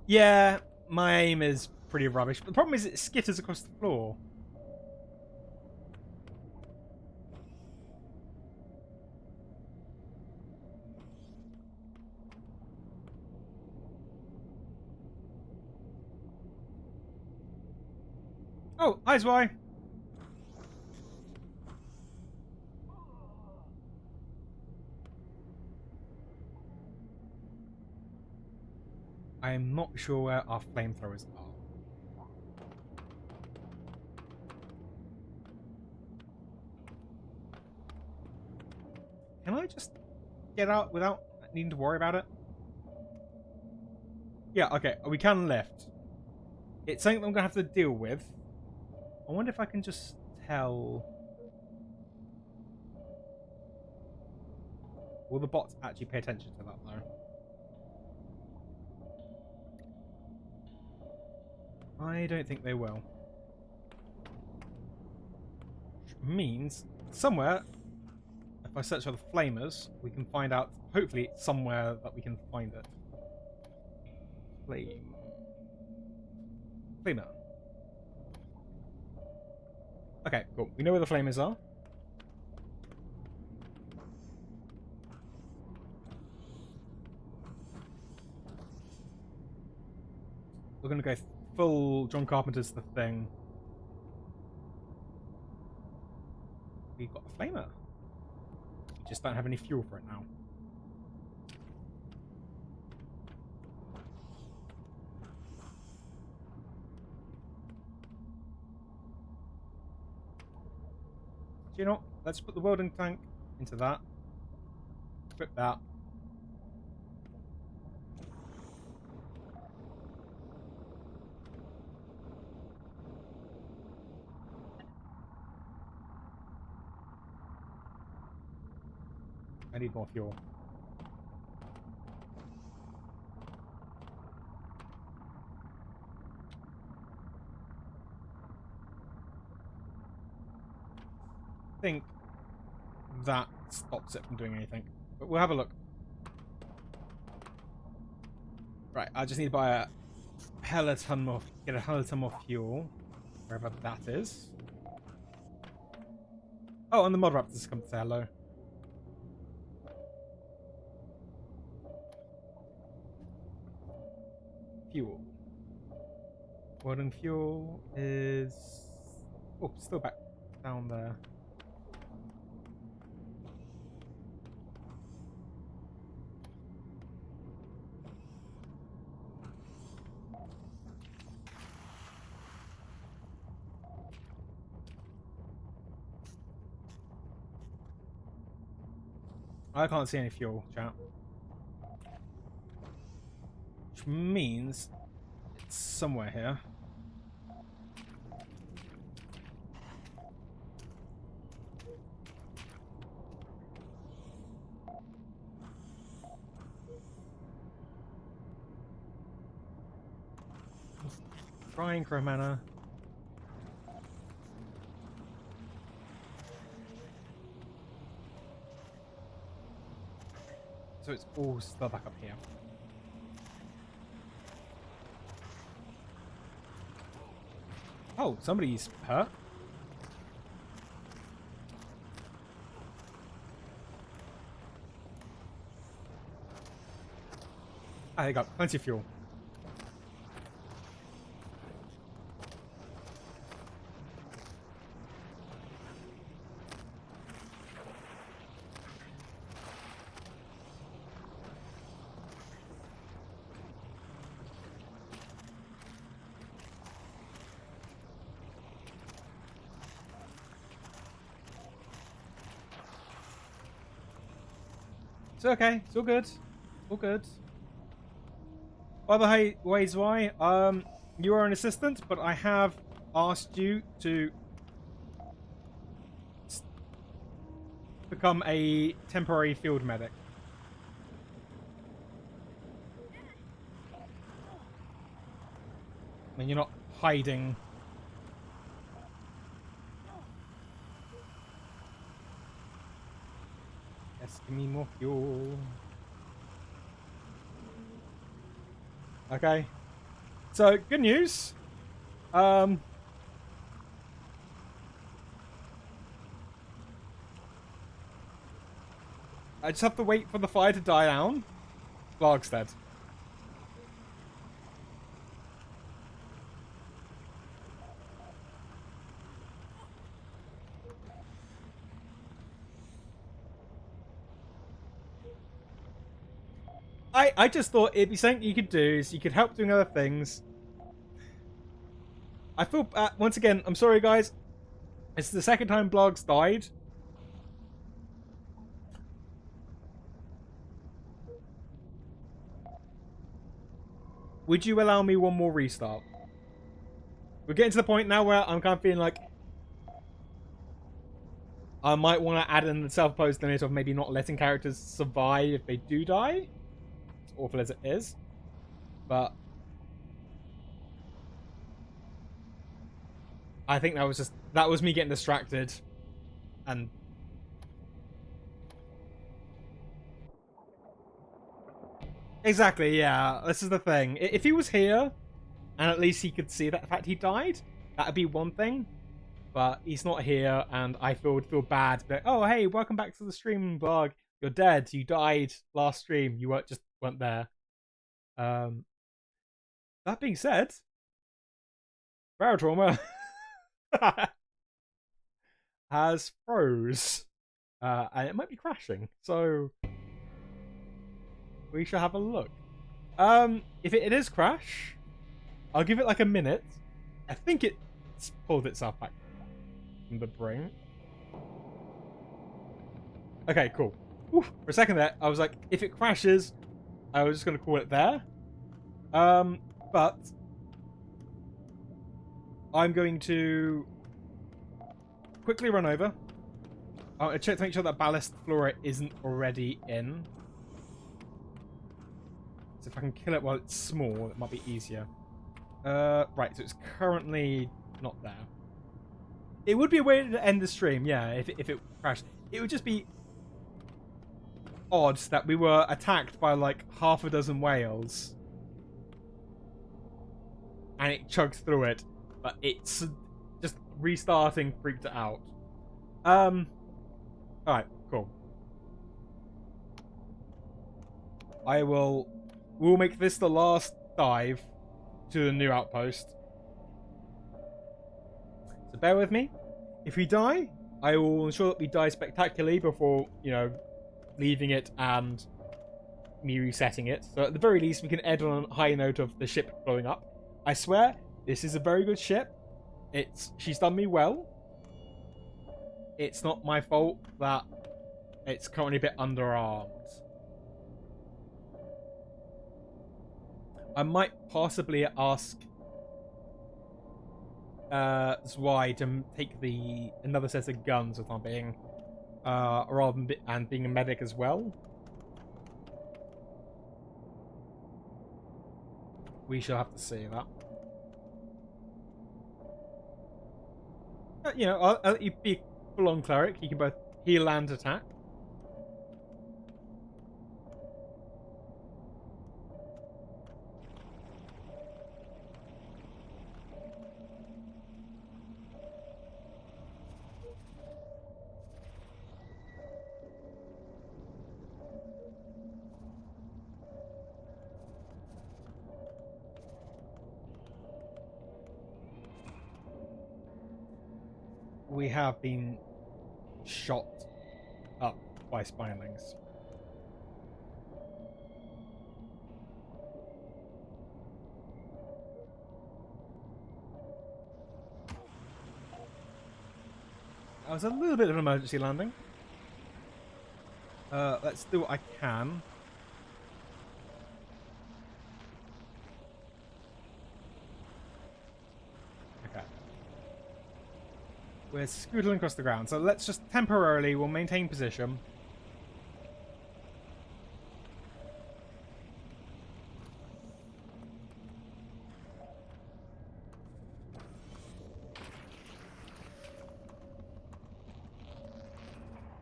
Yeah, my aim is pretty rubbish. But the problem is it skitters across the floor. Oh, hi, Zwei. I am not sure where our flamethrowers are. Can I just get out without needing to worry about it? Yeah, okay, we can lift. It's something I'm going to have to deal with. I wonder if I can just tell... Will the bots actually pay attention to that, though? I don't think they will. Which means, somewhere, if I search for the flamers, we can find out, hopefully, somewhere that we can find it. Flamer. Okay, cool. We know where the flamers are. We're going to go full John Carpenter's the thing. We've got a flamer. We just don't have any fuel for it now. Do you know what? Let's put the welding tank into that. Equip that. I need more fuel. I think that stops it from doing anything. But we'll have a look. Right, I just need to buy a hell of a ton more, get a hell of a ton more fuel. Wherever that is. Oh, and the mod raptors come to say hello. Fuel. Welding fuel is... Oh, still back down there. I can't see any fuel, chat. Which means it's somewhere here. Trying for a mana. So it's all still back up here. Oh, somebody's hurt. I got plenty of fuel. It's okay. It's all good. All good. By the ways, why? You are an assistant, but I have asked you to become a temporary field medic. I mean, you're not hiding. Yes, give me more fuel. Okay. So, good news. I just have to wait for the fire to die down. Blarg's dead. I just thought it'd be something you could do, so you could help doing other things. I feel, once again, I'm sorry guys. It's the second time Blarg's died. Would you allow me one more restart? We're getting to the point now where I'm kind of feeling like I might want to add in the self-imposed limit of maybe not letting characters survive if they do die. As awful as it is. But I think that was me getting distracted. And exactly, yeah. This is the thing. If he was here, and at least he could see that the fact he died, that'd be one thing. But he's not here, and I would feel bad. But oh, hey, welcome back to the stream, Blarg. You're dead. You died last stream. You weren't there. That being said, Barotrauma has froze, and it might be crashing. So we shall have a look. If it is crash, I'll give it like a minute. I think it's pulled itself back from the brink. Okay, cool. Whew. For a second there, I was like, if it crashes, I was just going to call it there. But I'm going to quickly run over. I'll check to make sure that ballast flora isn't already in. So if I can kill it while it's small, it might be easier. Right, so it's currently not there. It would be a way to end the stream, yeah, if it crashed. It would just be odd that we were attacked by like half a dozen whales. And it chugs through it. But it's just restarting freaked it out. Alright, cool. We'll make this the last dive to the new outpost. So bear with me. If we die, I will ensure that we die spectacularly before, leaving it and me resetting it. So at the very least, we can end on a high note of the ship blowing up. I swear, this is a very good ship. She's done me well. It's not my fault that it's currently a bit underarmed. I might possibly ask Zwei to take another set of guns if I'm being, rather than and being a medic as well. We shall have to see that. You know, I'll be a full-on cleric. He can both heal and attack. We have been shot up by spinelings. That was a little bit of an emergency landing. Let's do what I can. Okay. We're scootling across the ground, so let's just temporarily, we'll maintain position.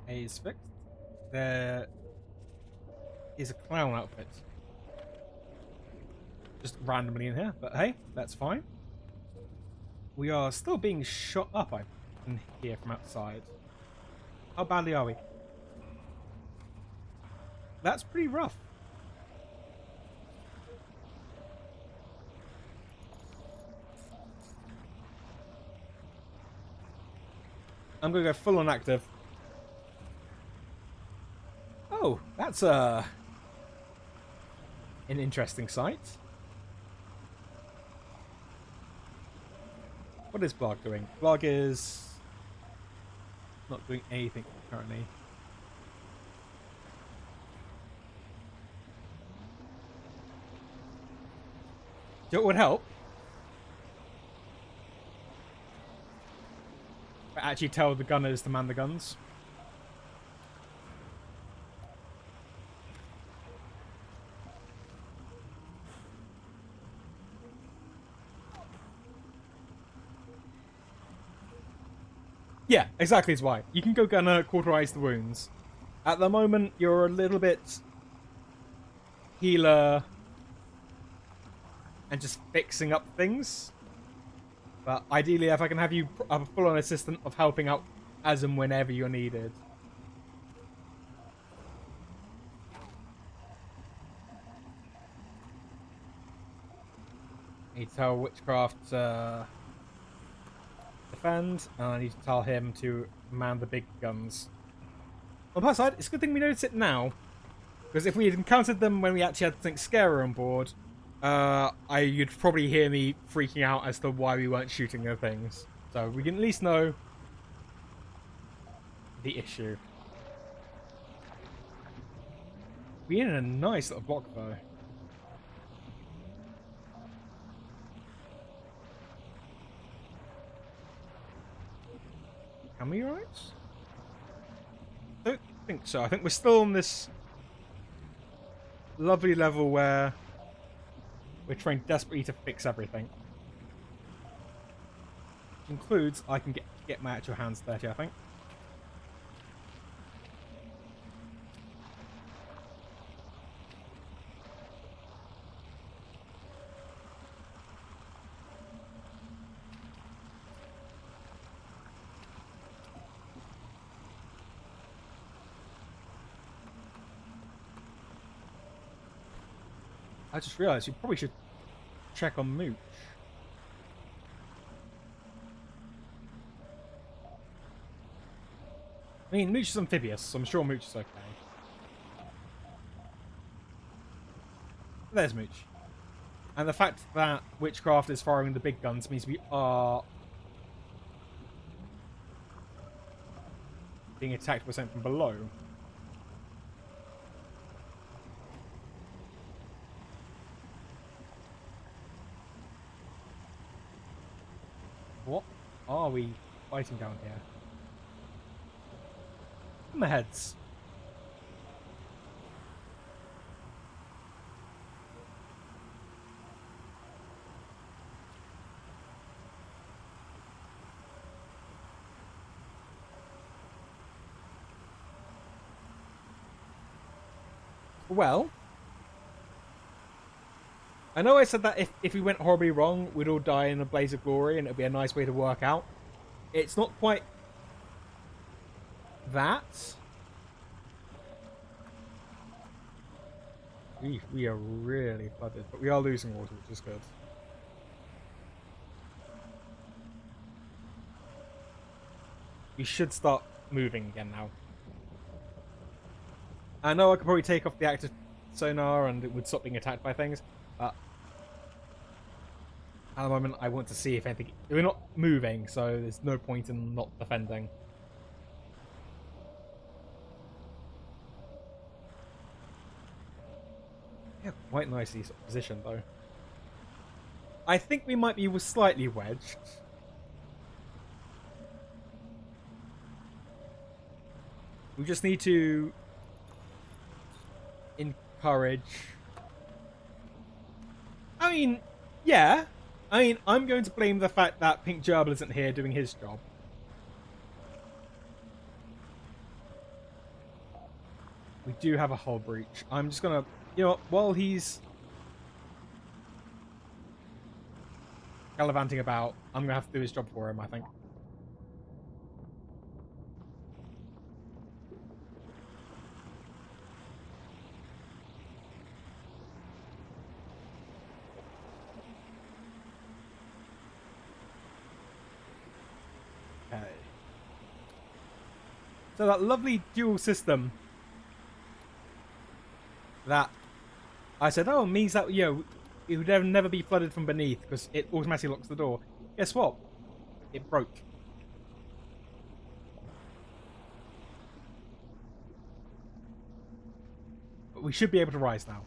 A is fixed. There is a clown outfit just randomly in here, but hey, that's fine. We are still being shot up, I can hear from outside. How badly are we? That's pretty rough. I'm gonna go full on active. Oh, that's an interesting sight. What is Blarg doing? Blarg is not doing anything currently. Do you know what would help? But actually tell the gunners to man the guns. Yeah, exactly is why. You can go gunner, cauterize the wounds. At the moment, you're a little bit healer and just fixing up things. But ideally, if I can have you a full-on assistant of helping out as and whenever you're needed. I need to tell Witchcraft defend, and I need to tell him to man the big guns. On the plus side, it's a good thing we notice it now, because if we had encountered them when we actually had something scary on board, you'd probably hear me freaking out as to why we weren't shooting the things. So we can at least know the issue. We're in a nice little block, though. Can we, right? I don't think so. I think we're still on this lovely level where we're trying desperately to fix everything. Which includes I can get my actual hands dirty, I think. I just realised you probably should check on Mooch. I mean, Mooch is amphibious, so I'm sure Mooch is okay. There's Mooch. And the fact that Witchcraft is firing the big guns means we are being attacked by something from below. What are we fighting down here? Hammerheads. Well, I know I said that if we went horribly wrong, we'd all die in a blaze of glory and it'd be a nice way to work out. It's not quite that. We are really flooded, but we are losing water, which is good. We should start moving again now. I know I could probably take off the active sonar and it would stop being attacked by things, but at the moment I want to see if anything... We're not moving, so there's no point in not defending. Yeah, quite nicely sort of positioned though. I think we might be slightly wedged. We just need to encourage... I mean, yeah. I mean, I'm going to blame the fact that Pink Gerbil isn't here doing his job. We do have a hull breach. I'm just gonna... You know what, while he's gallivanting about, I'm gonna have to do his job for him, I think. Okay. So that lovely dual system that I said, oh, it means that, you know, it would never be flooded from beneath because it automatically locks the door. Guess what? It broke. But we should be able to rise now.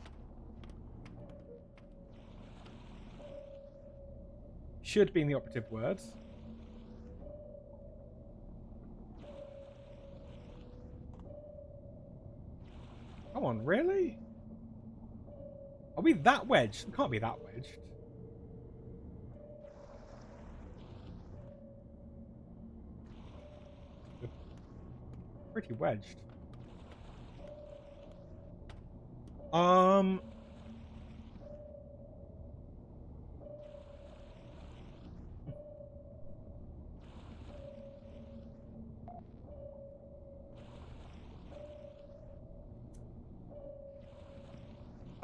Should be in the operative words. Come on, really? Are we that wedged? We can't be that wedged. We're pretty wedged.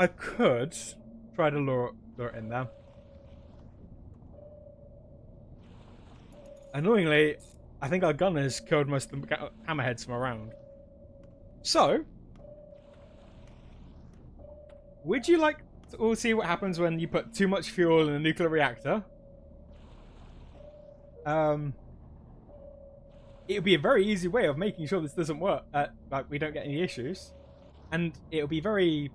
I could try to lure it in there. Annoyingly, I think our gunners killed most of the hammerheads from around. So, would you like to all see what happens when you put too much fuel in a nuclear reactor? It would be a very easy way of making sure this doesn't work, like we don't get any issues, and it will be very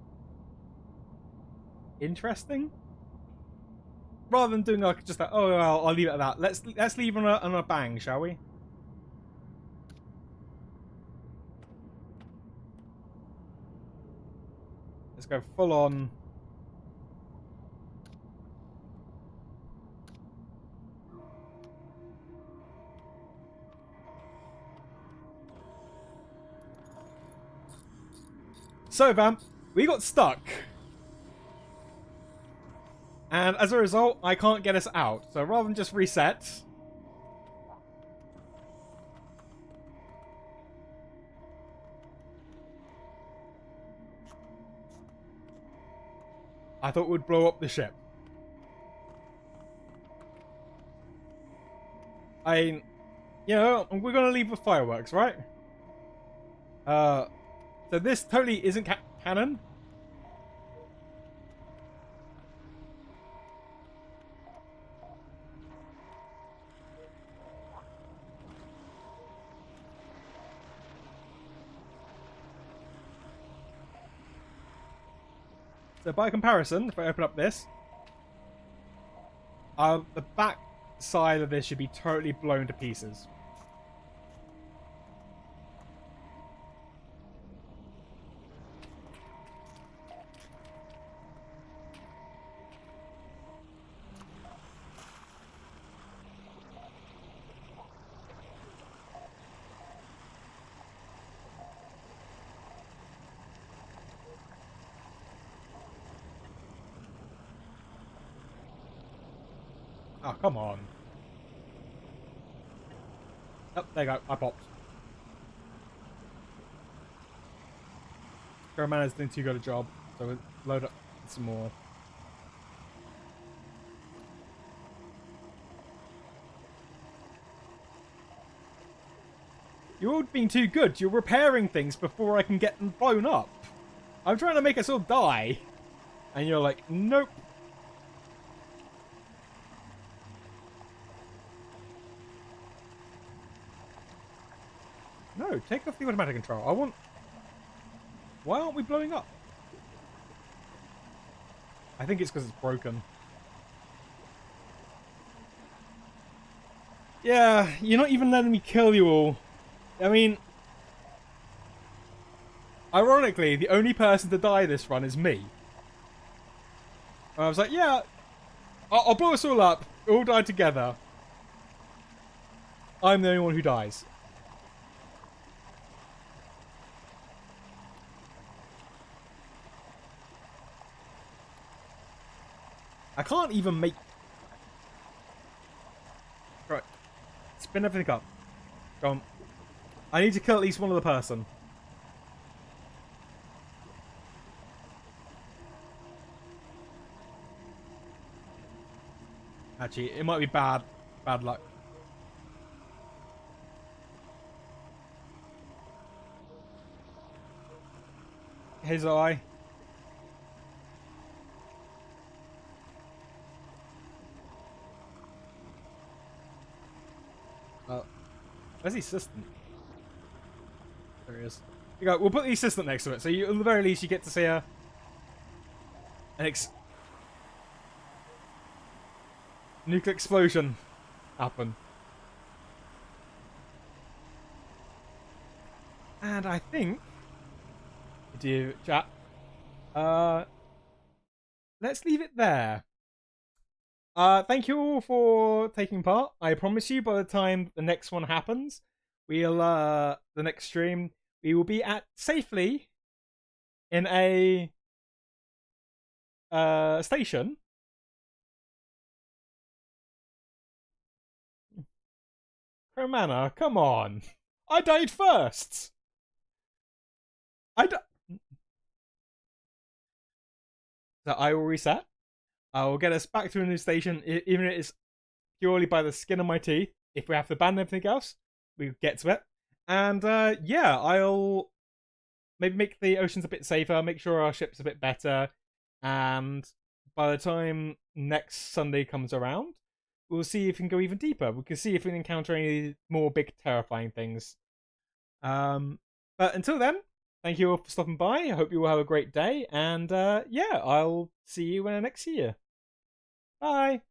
interesting. Rather than doing like just like, oh well, I'll leave it at that. Let's leave on a bang, shall we? Let's go full on. So, Vamp, we got stuck. And as a result, I can't get us out. So rather than just reset, I thought we'd blow up the ship. You know, we're gonna leave with fireworks, right? So this totally isn't canon. So by comparison, if I open up this, the back side of this should be totally blown to pieces. Oh, come on. Oh, there you go. I popped. Crewman is doing too good a job, so we'll load up some more. You're all being too good. You're repairing things before I can get them blown up. I'm trying to make us all die. And you're like, nope. No, take off the automatic control. I want... Why aren't we blowing up? I think it's because it's broken. Yeah, you're not even letting me kill you all. I mean... Ironically, the only person to die this run is me. And I was like, yeah, I'll blow us all up. We'll all die together. I'm the only one who dies. I can't even make... Right. Spin everything up. Go on. I need to kill at least one other person. Actually, it might be bad luck. His eye. Where's the assistant? There he is. You go. We'll put the assistant next to it, so you, at the very least, you get to see an nuclear explosion happen. And I think, dear chat, let's leave it there. Thank you all for taking part. I promise you, by the time the next one happens, we'll the next stream, we will be at safely in a station. Crewman, come on! I died first. So I will reset. I will get us back to a new station, even if it's purely by the skin of my teeth. If we have to ban everything else, we get to it. And yeah, I'll maybe make the oceans a bit safer, make sure our ship's a bit better. And by the time next Sunday comes around, we'll see if we can go even deeper. We can see if we can encounter any more big, terrifying things. But until then, thank you all for stopping by. I hope you all have a great day. And yeah, I'll see you when I next see you. Bye.